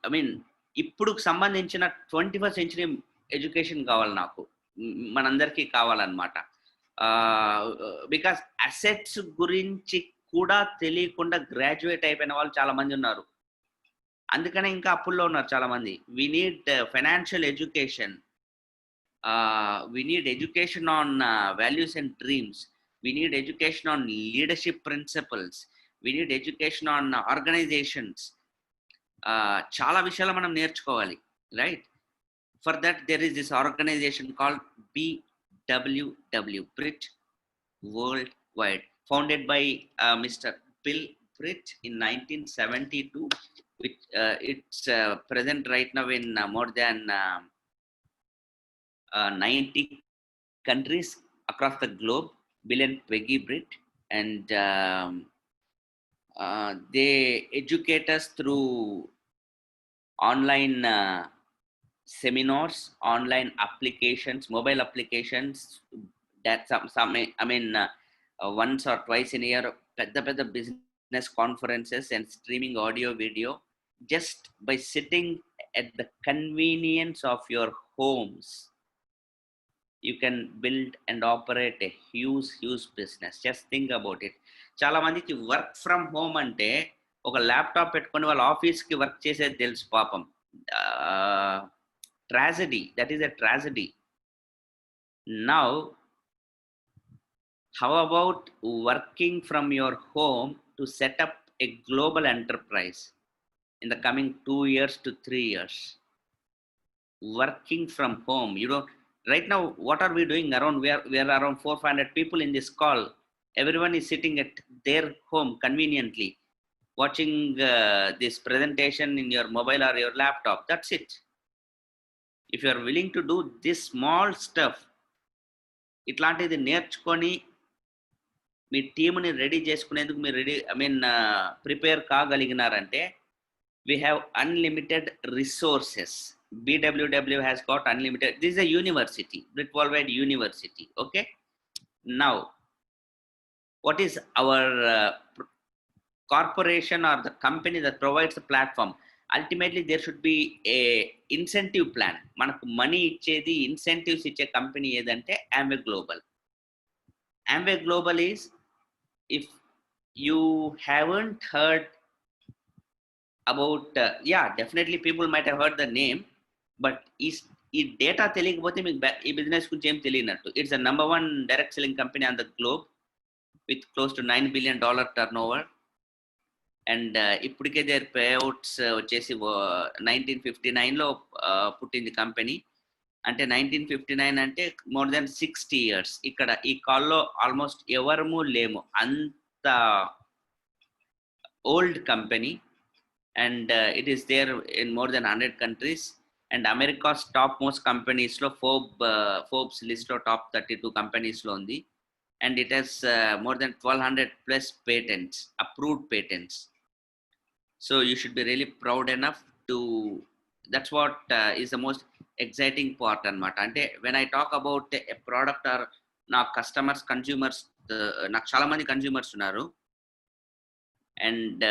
I mean, ఇప్పుడు సంబంధించిన 21st century education కావాలి నాకు, మనందరికీ కావాలన్నమాట. Because assets గురించి కూడా తెలియకుండా graduate అయిపోయిన వాళ్ళు చాలా మంది ఉన్నారు. అందుకనే ఇంకా అప్పుల్లో ఉన్నారు చాలా మంది. We need financial education. We need education on values and dreams. We need education on leadership principles. We need education on organizations. Chala vishayalu manam nerchukovali, right? For that there is this organization called BWW, Brit Worldwide, founded by Mr. Bill Britt in 1972. Which it's present right now in more than 90 countries across the globe. Bill and Peggy Britt, and they educate us through online seminars, online applications, mobile applications. That some I mean once or twice in a year, pedda business conferences and streaming audio video, just by sitting at the convenience of your homes. You can build and operate a huge business. Just think about it. చాలా మందికి work from home అంటే ఒక laptop పెట్టుకొని వాళ్ళ ఆఫీస్కి work చేసేది తెలుసు పాపం. Tragedy, that is a tragedy. Now how about working from your home to set up a global enterprise in the coming 2 years to 3 years? Working from home, you know, right now what are we doing? We are around 400 people in this call. Everyone is sitting at their home conveniently, watching this presentation in your mobile or your laptop. That's it. If you are willing to do this small stuff, ఇట్లాంటిది నేర్చుకొని మీ టీమ్ని ready చేసుకునేందుకు మీరు prepare కాగలిగినారంటే, we have unlimited resources. BWW has got unlimited. This is a university, Brit Worldwide University. Okay, Now, what is our corporation or the company that provides the platform? Ultimately, there should be a incentive plan. Manaku money ichedi incentives iche company edante Amway Global. Amway Global is, if you haven't heard about, yeah, definitely people might have heard the name, but is ఈ data తెలియకపోతే మీకు ఈ business గురించి ఏం తెలియనట్టు. It's the number 1 direct selling company on the globe with close to $9 billion turnover. And ఇప్పటికే there payouts వచ్చేసి 1959లో పుట్టింది కంపెనీ. అంటే 1959 అంటే మోర్ దెన్ 60 years. ఇక్కడ ఈ కాల్లో ఆల్మోస్ట్ ఎవరము లేము, అంత old company. And it is there in more than 100 countries. And America's top most కంపెనీస్లో ఫోర్బ్స్ లిస్ట్లో టాప్ 32 కంపెనీస్లో ఉంది. And it has more than 1200 plus patents, approved patents. So you should be really proud enough to, that's what is the most exciting part anamata. Ante when I talk about a product or na customers, consumers, నాకు చాలా మంది consumers ఉన్నారు, and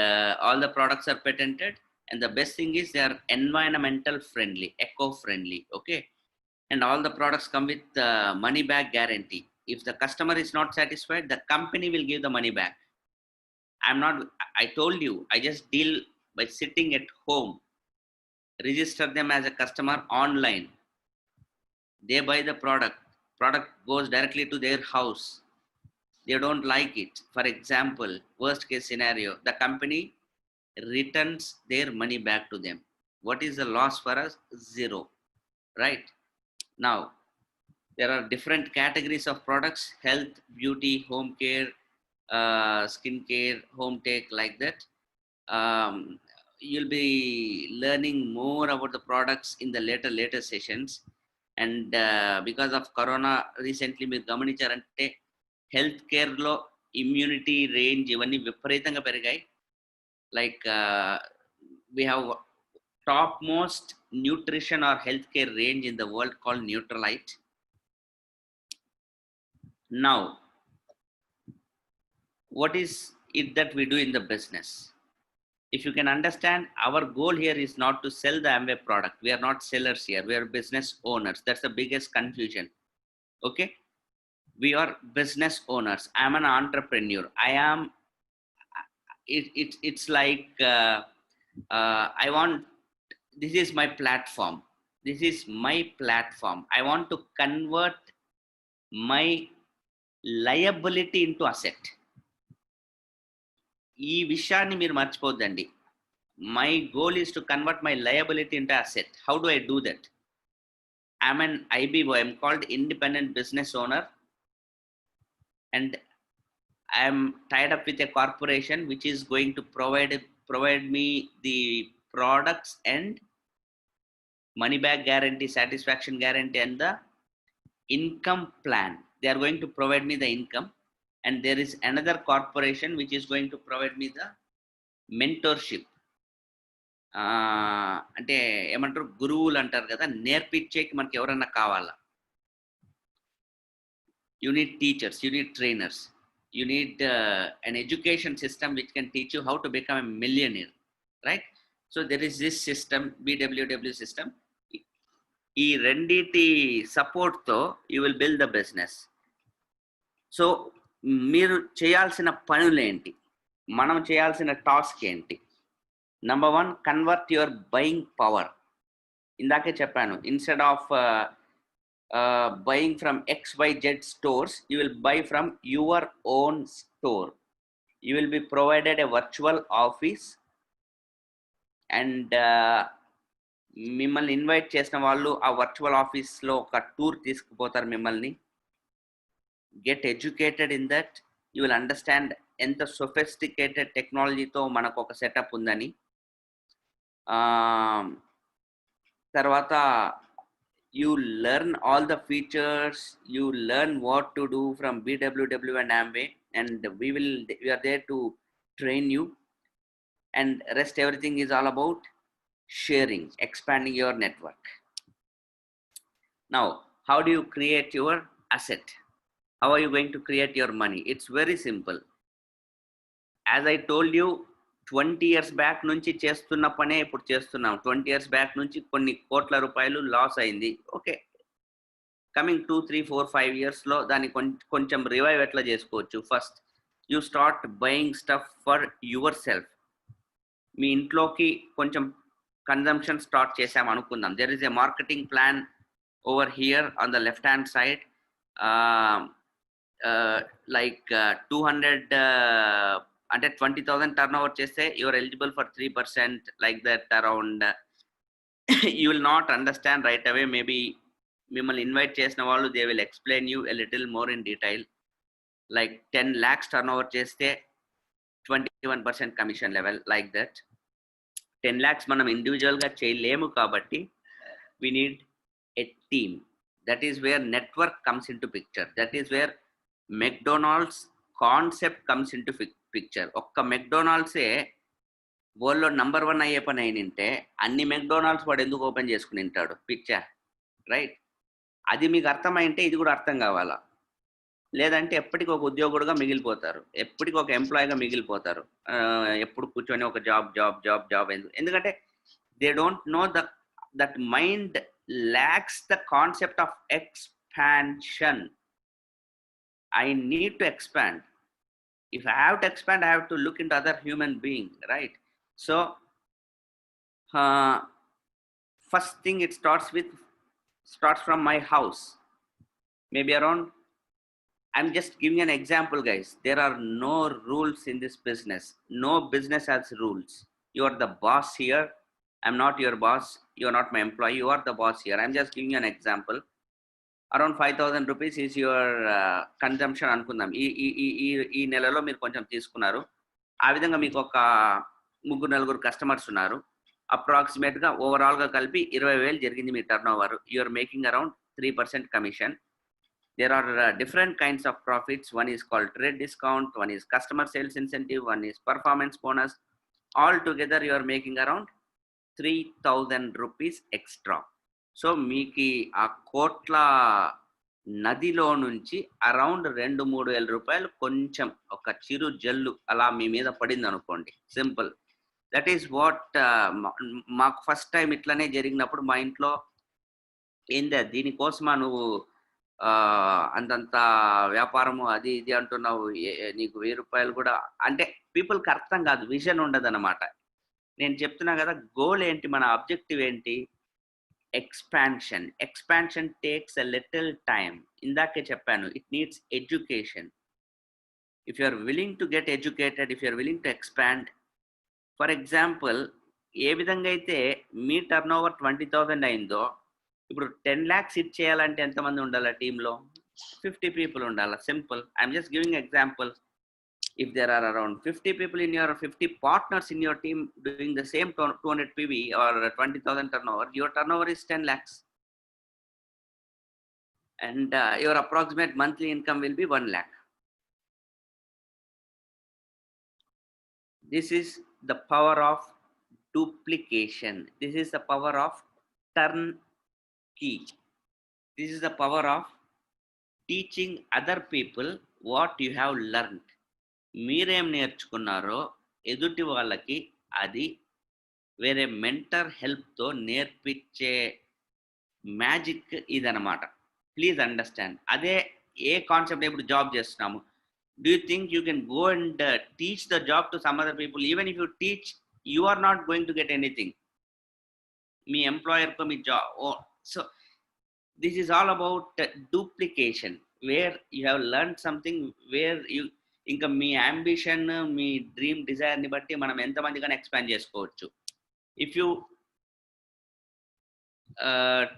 all the products are patented, and the best thing is they are environmental friendly, eco friendly. Okay, and all the products come with money back guarantee. If the customer is not satisfied, the company will give the money back. I told you, I just deal by sitting at home, register them as a customer online. They buy the product goes directly to their house. They don't like it. For example, worst case scenario, the company returns their money back to them. What is the loss for us? Zero, right? Now, there are different categories of products: health, beauty, home care, skin care, home tech, like that. You'll be learning more about the products in the later sessions. And because of corona, recently మీరు గమనించారంటే health కేర్లో immunity range ఇవన్నీ విపరీతంగా పెరిగాయి. Like we have top most nutrition or healthcare range in the world called Nutralite. Now, what is it that we do in the business? If you can understand, our goal here is not to sell the Amway product. We are not sellers here. We are business owners. That's the biggest confusion. Okay? We are business owners. I am an entrepreneur. I am, it's like, I want, this is my platform. This is my platform. I want to convert my liability into asset. ఈ విషయాన్ని మీరు మర్చిపోద్దండి. My goal is to convert my liability into asset. How do I do that? I'm an IBO, I'm called independent business owner, and I'm tied up with a corporation which is going to provide me the products and money back guarantee, satisfaction guarantee, and the income plan. They are going to provide me the income. And there is another corporation which is going to provide me the mentorship. అంటే ఏమంటారు, గురువులు అంటారు కదా, నేర్పించేకి మనకి ఎవరన్నా కావాలా. You need teachers, you need trainers, you need an education system which can teach you how to become a millionaire, right? So there is this system, BWW system. ఈ రెండిటి సపోర్ట్తో you will build the business. So మీరు చేయాల్సిన పనులు ఏంటి, మనం చేయాల్సిన task ఏంటి? Number 1, convert your buying power. ఇందాకే చెప్పాను, instead of buying from XYZ stores, you will buy from your own store. You will be provided a virtual office, and మిమ్మల్ని ఇన్వైట్ చేసిన వాళ్ళు ఆ వర్చువల్ ఆఫీస్లో ఒక టూర్ తీసుకుపోతారు మిమ్మల్ని. Get educated in that. You will understand ఎంత sophisticated టెక్నాలజీతో మనకు ఒక సెటప్ ఉందని. తర్వాత you learn all the features, you learn what to do from BWW and Amway, and we are there to train you, and rest everything is all about sharing, expanding your network. Now, how do you create your asset? How are you going to create your money? It's very simple. As I told you, 20 years back నుంచి చేస్తున్న పనే ఇప్పుడు చేస్తున్నాం. 20 years back నుంచి కొన్ని కోట్ల రూపాయలు loss అయింది. ఓకే, కమింగ్ 2, 3, 4, 5 ఇయర్స్లో దాన్ని కొంచెం రివైవ్ ఎట్లా చేసుకోవచ్చు? First you start buying stuff for yourself. మీ ఇంట్లోకి కొంచెం కన్జంప్షన్ స్టార్ట్ చేసాం అనుకుందాం. There is a marketing plan over here on the left hand side. like 200 అంటే 20,000 turnover చేస్తే you are eligible for 3%, like that around. You will not understand right away. Maybe మిమ్మల్ని invite చేసిన వాళ్ళు they will explain you a little more in detail. Like 10 lakhs turnover చేస్తే 21% commission level, like that. 10 lakhs మనం individual గా చేయలేము కాబట్టి we need a team. That is where network comes into picture. That is where McDonald's concept comes into picture. ఒక్క మెక్డొనాల్డ్సే వరల్డ్లో number 1 అయ్యే పని అయినంటే అన్ని మెక్డొనాల్డ్స్ వాడు ఎందుకు ఓపెన్ చేసుకుని ఉంటాడు? Picture, right? అది మీకు అర్థమైంటే ఇది కూడా అర్థం కావాలా. లేదంటే ఎప్పటికీ ఒక ఉద్యోగుడుగా మిగిలిపోతారు, ఎప్పటికీ ఒక ఎంప్లాయీగా మిగిలిపోతారు. ఎప్పుడు కూర్చొని ఒక జాబ్ జాబ్ జాబ్ జాబ్ ఎందుకంటే they don't know that mind lakhs the concept of expansion. I need to expand. If I have to expand, I have to look into other human being, right? So first thing, it starts from my house. Maybe around, I'm just giving an example, guys. There are no rules in this business. No business has rules. You are the boss here. I'm not your boss. You are not my employee. You are the boss here. I'm just giving you an example. Around 5,000 rupees is your consumption అనుకుందాం. ఈ నెలలో మీరు కొంచెం తీసుకున్నారు. ఆ విధంగా మీకు ఒక 3-4 కస్టమర్స్ ఉన్నారు. అప్రాక్సిమేట్గా ఓవరాల్గా కలిపి 20,000 జరిగింది మీ turnover. You're making around 3% commission. There are different kinds of profits. One is called trade discount, one is customer sales incentive, one is performance bonus. All together you're making around 3,000 rupees extra. So మీకు ఆ కోట్ల నదిలో నుంచి around 2-3 వేల రూపాయలు కొంచెం ఒక చిరు జల్లు అలా మీ మీద పడింది అనుకోండి. సింపుల్. దట్ ఈస్ వాట్ మాకు ఫస్ట్ టైం ఇట్లనే జరిగినప్పుడు మా ఇంట్లో ఏందా దీనికోసమా నువ్వు అంతంత వ్యాపారము అది ఇది అంటున్నావు, నీకు 1000 రూపాయలు కూడా అంటే పీపుల్కి అర్థం కాదు, విజన్ ఉండదు అనమాట. నేను చెప్తున్నా కదా, గోల్ ఏంటి, మన ఆబ్జెక్టివ్ ఏంటి? expansion takes a little time. ఇందాకే చెప్పాను, it needs education. If you are willing to get educated, if you are willing to expand, for example, ఏ విధంగా అయితే మీ టర్న్ ఓవర్ 20,000 అయిందో, ఇప్పుడు 10 lakhs హిట్ చేయాలంటే ఎంతమంది ఉండాలి టీంలో? 50 people ఉండాలి. Simple. I'm just giving example. If there are around 50 people in your 50 partners in your team doing the same 200 PV or 20,000 turnover, your turnover is 10 lakhs. And your approximate monthly income will be 1 lakh. This is the power of duplication. This is the power of turnkey. This is the power of teaching other people what you have learned. మీరేం నేర్చుకున్నారో ఎదుటి వాళ్ళకి అది వేరే mentor హెల్ప్తో నేర్పించే magic ఇదనమాట. Please understand. అదే ఏ concept ఇప్పుడు జాబ్ చేస్తున్నాము. Do you think you can go and teach the job to some other people? Even if you teach, you are not going to get anything మీ ఎంప్లాయర్తో మీ job. So this is all about duplication, where you have learn something, where you ఇంకా మీ ambition, మీ dream, డిజైర్ని బట్టి మనం ఎంతమందిగానే ఎక్స్పాండ్ చేసుకోవచ్చు. If you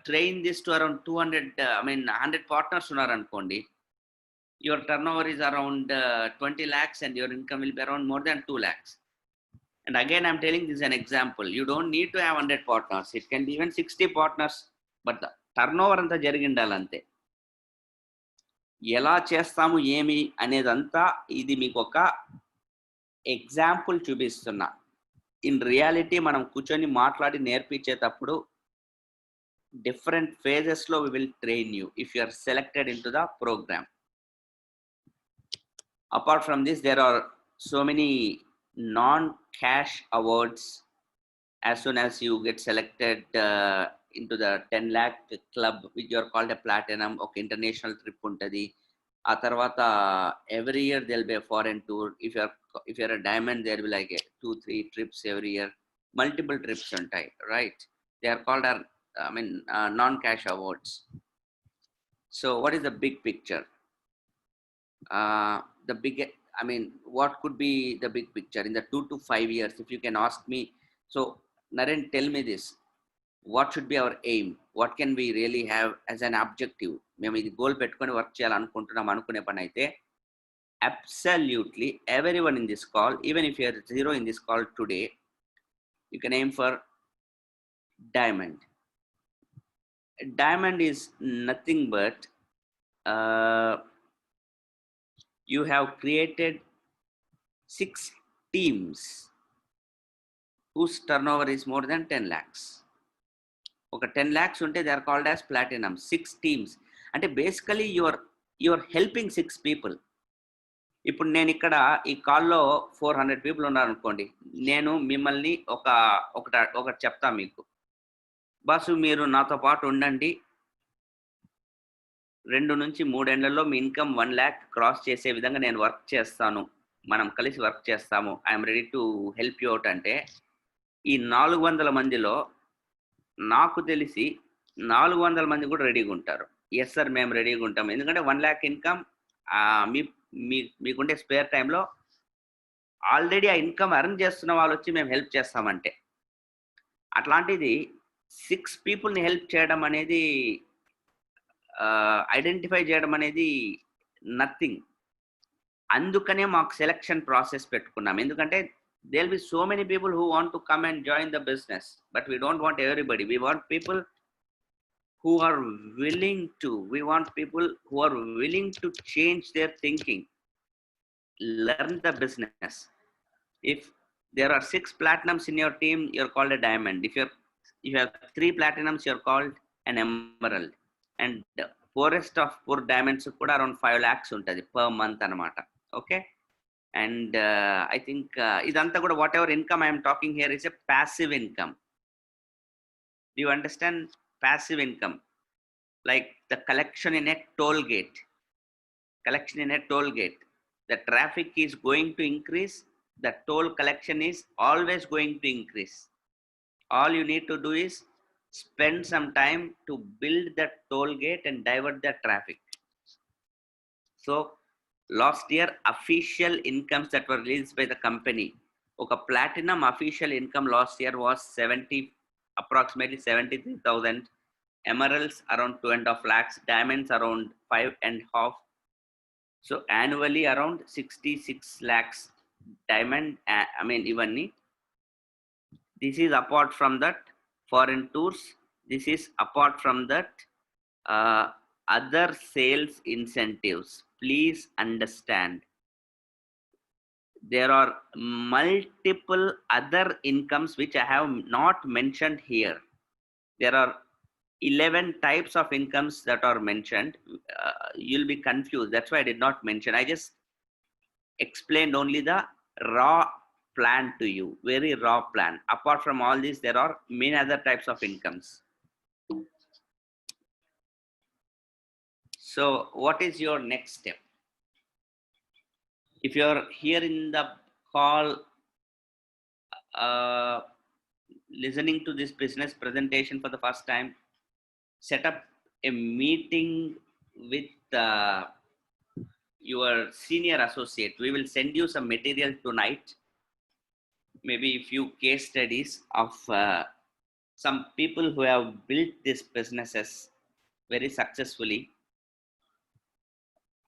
train this to around 100 partners ఉన్నారనుకోండి, your turn over is around 20 lakhs and your income will be around more than 2 lakhs. And again, I'm telling this is an example. You don't need to have 100 partners. It can be even 60 partners. But the turnover అంతా జరిగిండాలంతే. ఎలా చేస్తాము ఏమి అనేదంతా ఇది మీకు ఒక example చూపిస్తున్నా. In reality మనం కూర్చొని మాట్లాడి నేర్పించేటప్పుడు డిఫరెంట్ ఫేజెస్లో we will train you if you are selected into the program. Apart from this, there are so many non-cash awards. As soon as you get selected into the 10 lakh club, which you are called a platinum, okay, international trip untadi. ఆ తర్వాత every year there'll be a foreign tour. If you're a diamond, there will be like 2-3 trips every year, multiple trips ఉంటాయి, right? They are called non-cash awards. So what is the big picture? The big, what could be the big picture in the 2 to 5 years, if you can ask me? So Naren, tell me this: what should be our aim? What can we really have as an objective? మేము ఇది goal పెట్టుకొని work చేయాలనుకుంటున్నాం అనుకునే పని అయితే, absolutely everyone in this call, even if you are zero in this call today, you can aim for diamond. Diamond is nothing but you have created 6 teams whose turnover is more than 10 lakhs. ఒక 10 lakhs ఉంటే they are called as platinum. 6 teams అంటే basically you are helping 6 people. ఇప్పుడు నేను ఇక్కడ ఈ కాల్లో 400 people ఉన్నారు అనుకోండి, నేను మిమ్మల్ని ఒకటి చెప్తా మీకు, బాసు మీరు నాతో పాటు ఉండండి, 2 నుంచి 3 ఏళ్లలో మీ ఇన్కమ్ 1 lakh క్రాస్ చేసే విధంగా నేను వర్క్ చేస్తాను, మనం కలిసి వర్క్ చేస్తాము, I'm ready to help you out అంటే, ఈ 400 మందిలో నాకు తెలిసి 400 మంది కూడా రెడీగా ఉంటారు. ఎస్ సార్, మేము రెడీగా ఉంటాం. ఎందుకంటే 1 lakh ఇన్కమ్ మీకుండే స్పేర్ టైంలో ఆల్రెడీ ఆ ఇన్కమ్ ఎర్న్ చేస్తున్న వాళ్ళు వచ్చి మేము హెల్ప్ చేస్తామంటే, అట్లాంటిది 6 పీపుల్ని హెల్ప్ చేయడం అనేది, ఐడెంటిఫై చేయడం అనేది నథింగ్. అందుకనే మాకు సెలక్షన్ ప్రాసెస్ పెట్టుకున్నాం. ఎందుకంటే there will be so many people who want to come and join the business, but we don't want everybody. We want people who are willing to. We want people who are willing to change their thinking, learn the business. If there are 6 platinums in your team, you're called a diamond. If you have 3 platinums, you're called an emerald. And poorest of poor diamonds kuda around 5 lakhs untadi per month anamata. Okay. And I think idantha kuda, whatever income I am talking here is a passive income. Do you understand? Passive income, like the collection in a toll gate. The traffic is going to increase, the toll collection is always going to increase. All you need to do is spend some time to build that toll gate and divert the traffic. So last year, official incomes that were released by the company, okay, platinum official income last year was approximately 73,000, emeralds around 2.5 lakhs, diamonds around 5.5. So annually around 66 lakhs diamond. Even this is apart from that foreign tours. This is apart from that other sales incentives. Please understand, there are multiple other incomes which I have not mentioned here. There are 11 types of incomes that are mentioned. You'll be confused. That's why I did not mention. I just explained only the raw plan to you, very raw plan. Apart from all this, there are many other types of incomes. So what is your next step? If you're here in the call, listening to this business presentation for the first time, set up a meeting with your senior associate. We will send you some material tonight, maybe a few case studies of some people who have built these businesses very successfully.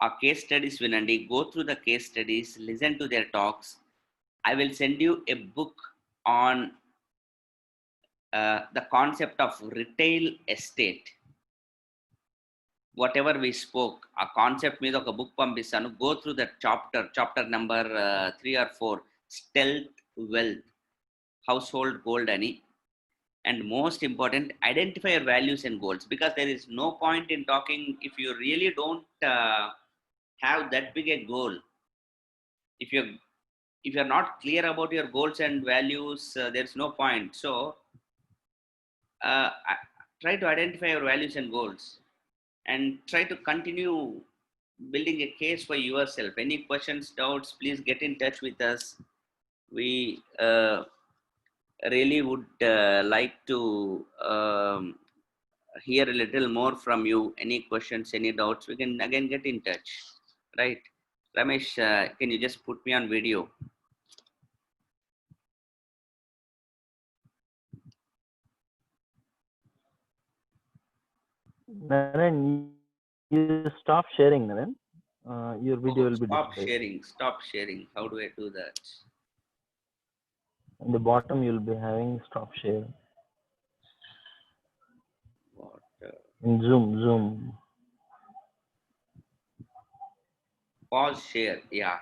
Our case studies vinandi, go through the case studies, listen to their talks. I will send you a book on the concept of retail estate. Whatever we spoke, a concept మీద ఒక book పంపిస్తాను. Go through that chapter number 3 or 4, stealth wealth, household gold ani. And most important, identify your values and goals, because there is no point in talking if you really don't have that big a goal. if you're not clear about your goals and values, there's no point. So try to identify your values and goals and try to continue building a case for yourself. Any questions, doubts, please get in touch with us. We really would like to hear a little more from you. Any questions, any doubts, we can again get in touch, right? Ramesh, can you just put me on video? Naren, you stop sharing, Naren. Your video will be displayed. Stop sharing. How do I do that? In the bottom, you'll be having stop share. What? In Zoom. Pause share. Yeah.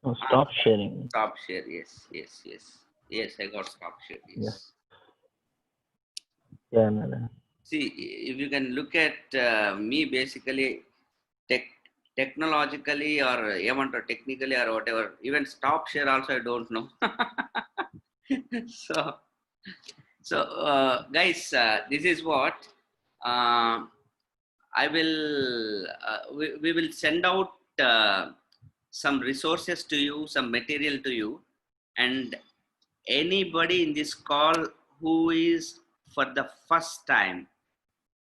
No, stop sharing. Stop share. Yes. I got stop share. Yes. Yeah, Naren. See, if you can look at me, basically, technologically or technically or whatever, even stop share also I don't know. so guys, this is what I will we will send out some resources to you, some material to you, and anybody in this call who is for the first time,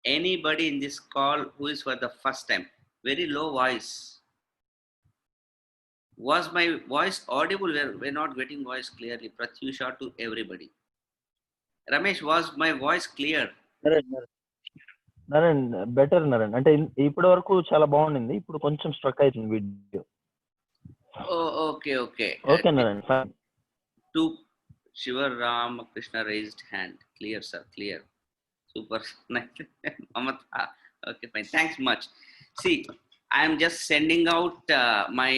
anybody in this call who is for the first time, very low voice. Was my voice audible? We're not getting voice clearly. Pratyusha to everybody. Ramesh, was my voice clear? Naren, better Naren. అంటే ఇప్పటి వరకు చాలా బాగుండింది. ఇప్పుడు కొంచెం struck అవుతుంది video. Oh, okay. Okay, Naren, fine. To Shiva Ramakrishna raised hand. Clear, sir. Clear. Super. Mamata. Okay, fine. Thanks much. See, I am just sending out my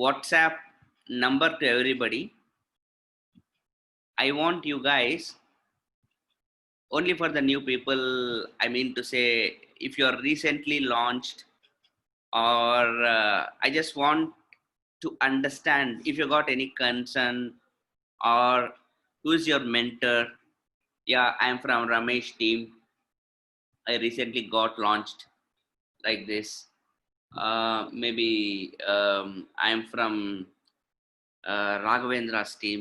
WhatsApp number to everybody. I want you guys, only for the new people, I mean to say, if you are recently launched, or I just want to understand if you got any concern, or who's your mentor. Yeah, I'm from Ramesh team. I recently got launched like this. Maybe I'm from Raghavendra's team.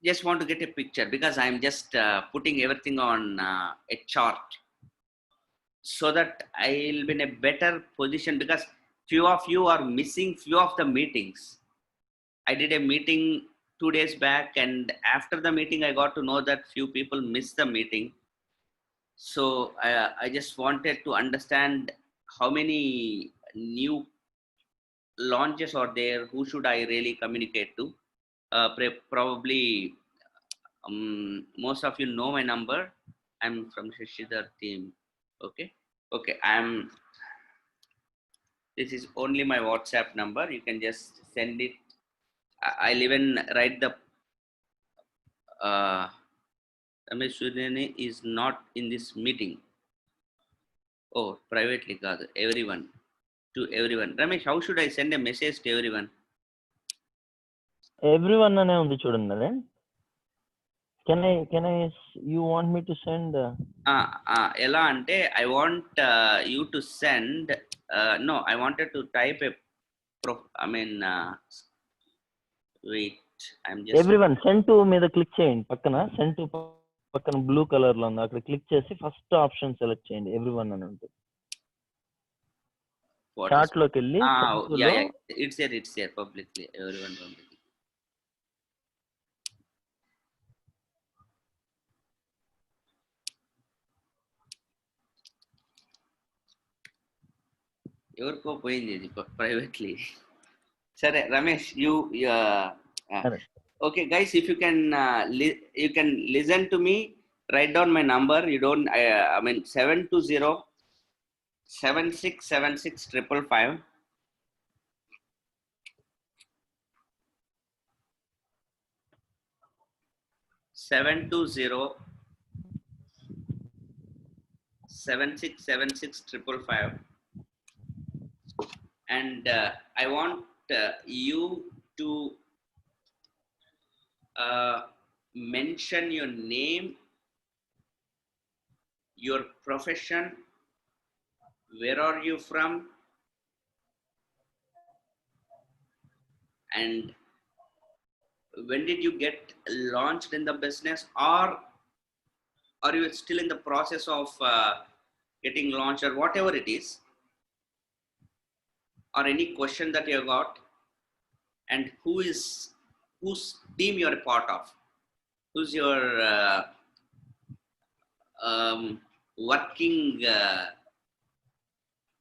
Just want to get a picture, because I'm just putting everything on a chart, so that I'll be in a better position, because few of you are missing few of the meetings. I did a meeting 2 days back, and after the meeting I got to know that few people missed the meeting. So I just wanted to understand how many new launches are there, who should I really communicate to. Probably most of you know my number. I'm from Shishidhar team. Okay. This is only my WhatsApp number. You can just send it. I'll even write the Ramesh Sudhani is not in this meeting. Oh, privately, God, everyone. To everyone. Ramesh, how should I send a message to everyone? Everyone అనే ఉంది చూడండి. Can I you want me to send ఎలా అంటే I want you to send no, I wanted to type a wait, I'm just everyone send to మీద click చేయండి. పక్కన send to పక్కన blue colour లో ఉంది, అక్కడ క్లిక్ చేసి ఫస్ట్ ఆప్షన్ సెలెక్ట్ చేయండి. ఎవ్రీవన్ అని ఉంటుంది. చాట్ లోకి వెళ్ళి it's there publicly, everyone publicly. ఎవరికో పోయింది ఇది ప్రైవేట్లీ. సరే Ramesh, okay guys, if you can listen to me, write down my number. You don't 720 7676 555. 720 7676 and I want you to mention your name, your profession, where are you from, and when did you get launched in the business, or are you still in the process of getting launched, or whatever it is, or any question that you got, and whose team you're a part of, who's your working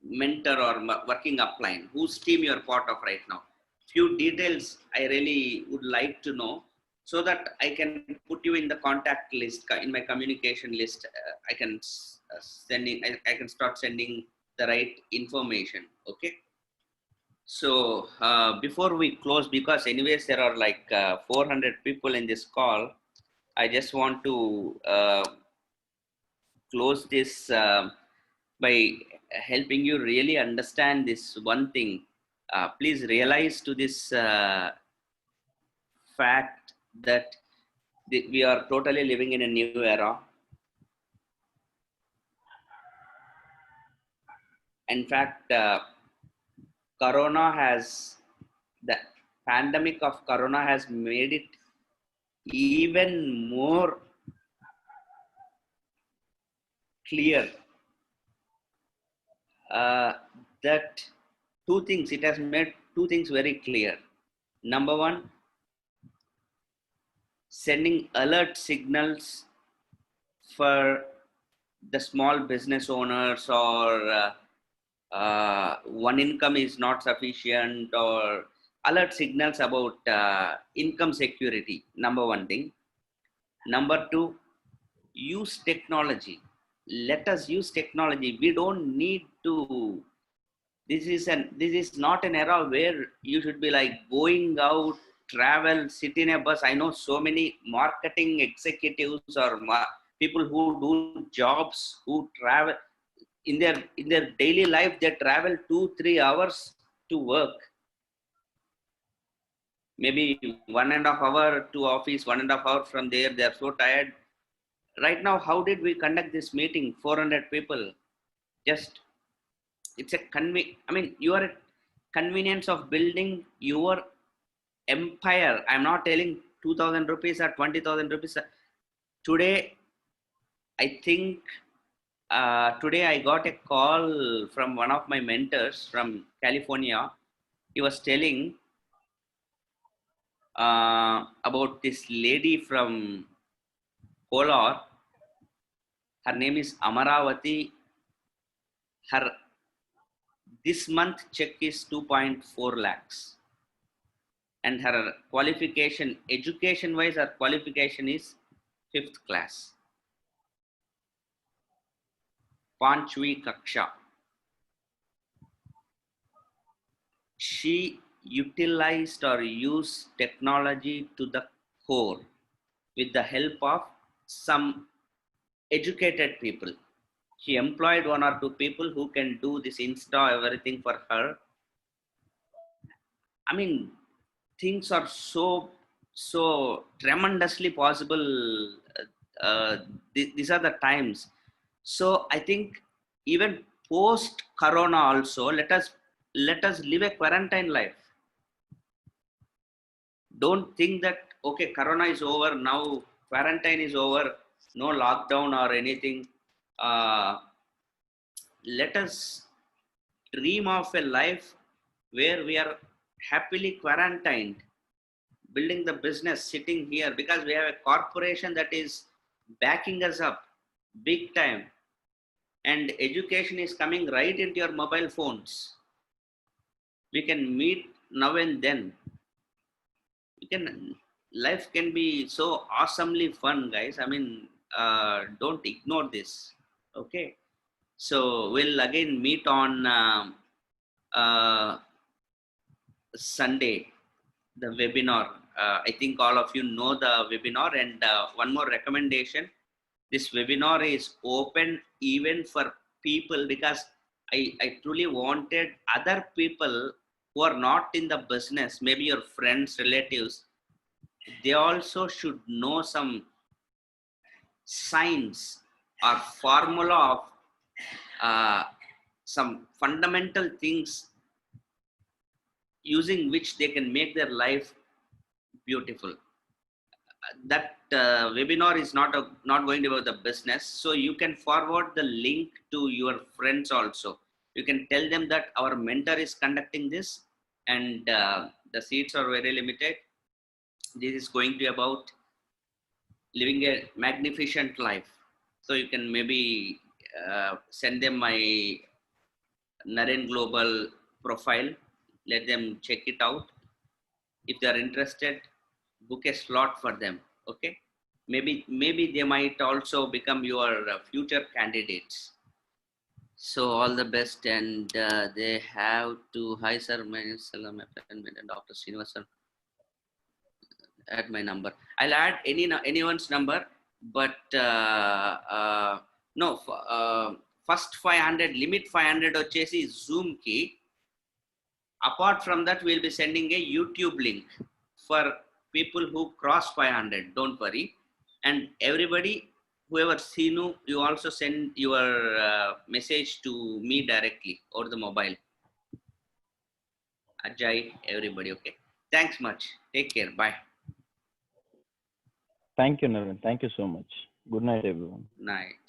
mentor or working upline, whose team you're part of right now. Few details I really would like to know so that I can put you in the contact list, in my communication list. I can I can start sending the right information. Okay. So before we close, because anyways there are like 400 people in this call, I just want to close this by helping you really understand this one thing. Please realize to this fact that we are totally living in a new era. In fact, the pandemic of Corona has made it even more clear that it has made two things very clear. Number one, sending alert signals for the small business owners, or one income is not sufficient, or alert signals about income security. Number one thing. Number two, use technology. Let us use technology. We don't need to. This is not an era where you should be like going out, travel, sit in a bus. I know so many marketing executives or people who do jobs, who travel in their daily life. They travel 2-3 hours to work, maybe 1.5 hour to office, 1.5 hour from there. They are so tired. Right now, how did we conduct this meeting? 400 people. Just it's a you are at convenience of building your empire. I'm not telling 2,000 rupees or 20,000 rupees. Today, I think today I got a call from one of my mentors from California. He was telling about this lady from Kolar. Her name is Amaravati. Her this month check is 2.4 lakhs. And her qualification, education wise, her qualification is 5th class. Panchvi Kaksha. She utilized or used technology to the core with the help of some educated people. She employed 1 or 2 people who can do this Insta, everything for her. I mean, things are so tremendously possible. These are the times. So I think even post Corona also, let us live a quarantine life. Don't think that okay, Corona is over now, quarantine is over, no lockdown or anything. Let us dream of a life where we are happily quarantined, building the business, sitting here, because we have a corporation that is backing us up big time, and education is coming right into your mobile phones. We can meet now and then. Life can be so awesomely fun, guys. Don't ignore this. Okay, so we'll again meet on uh, Sunday, the webinar. I think all of you know the webinar. And one more recommendation: This webinar is open even for people, because I truly wanted other people who are not in the business, maybe your friends, relatives, they also should know some science or formula of some fundamental things using which they can make their life beautiful. That webinar is not going to be about the business, so you can forward the link to your friends also. You can tell them that our mentor is conducting this, and the seats are very limited. This is going to be about living a magnificent life. So you can maybe send them my Naren Global profile, let them check it out. If they are interested, book a slot for them. Okay, maybe they might also become your future candidates. So all the best, and they have to. Hi sir, my name is Salam, my friend, Dr. Srinivasan. Add my number. I'll add anyone's number, but no. First 500 limit 500 వచ్చేసి Zoom ki. Apart from that, we'll be sending a YouTube link for people who cross 500. Don't worry. And everybody, whoever Sinu, you also send your message to me directly or the mobile. Ajay, everybody. Okay. Thanks much. Take care. Bye. Thank you, Naren. Thank you so much. Good night, everyone. Night.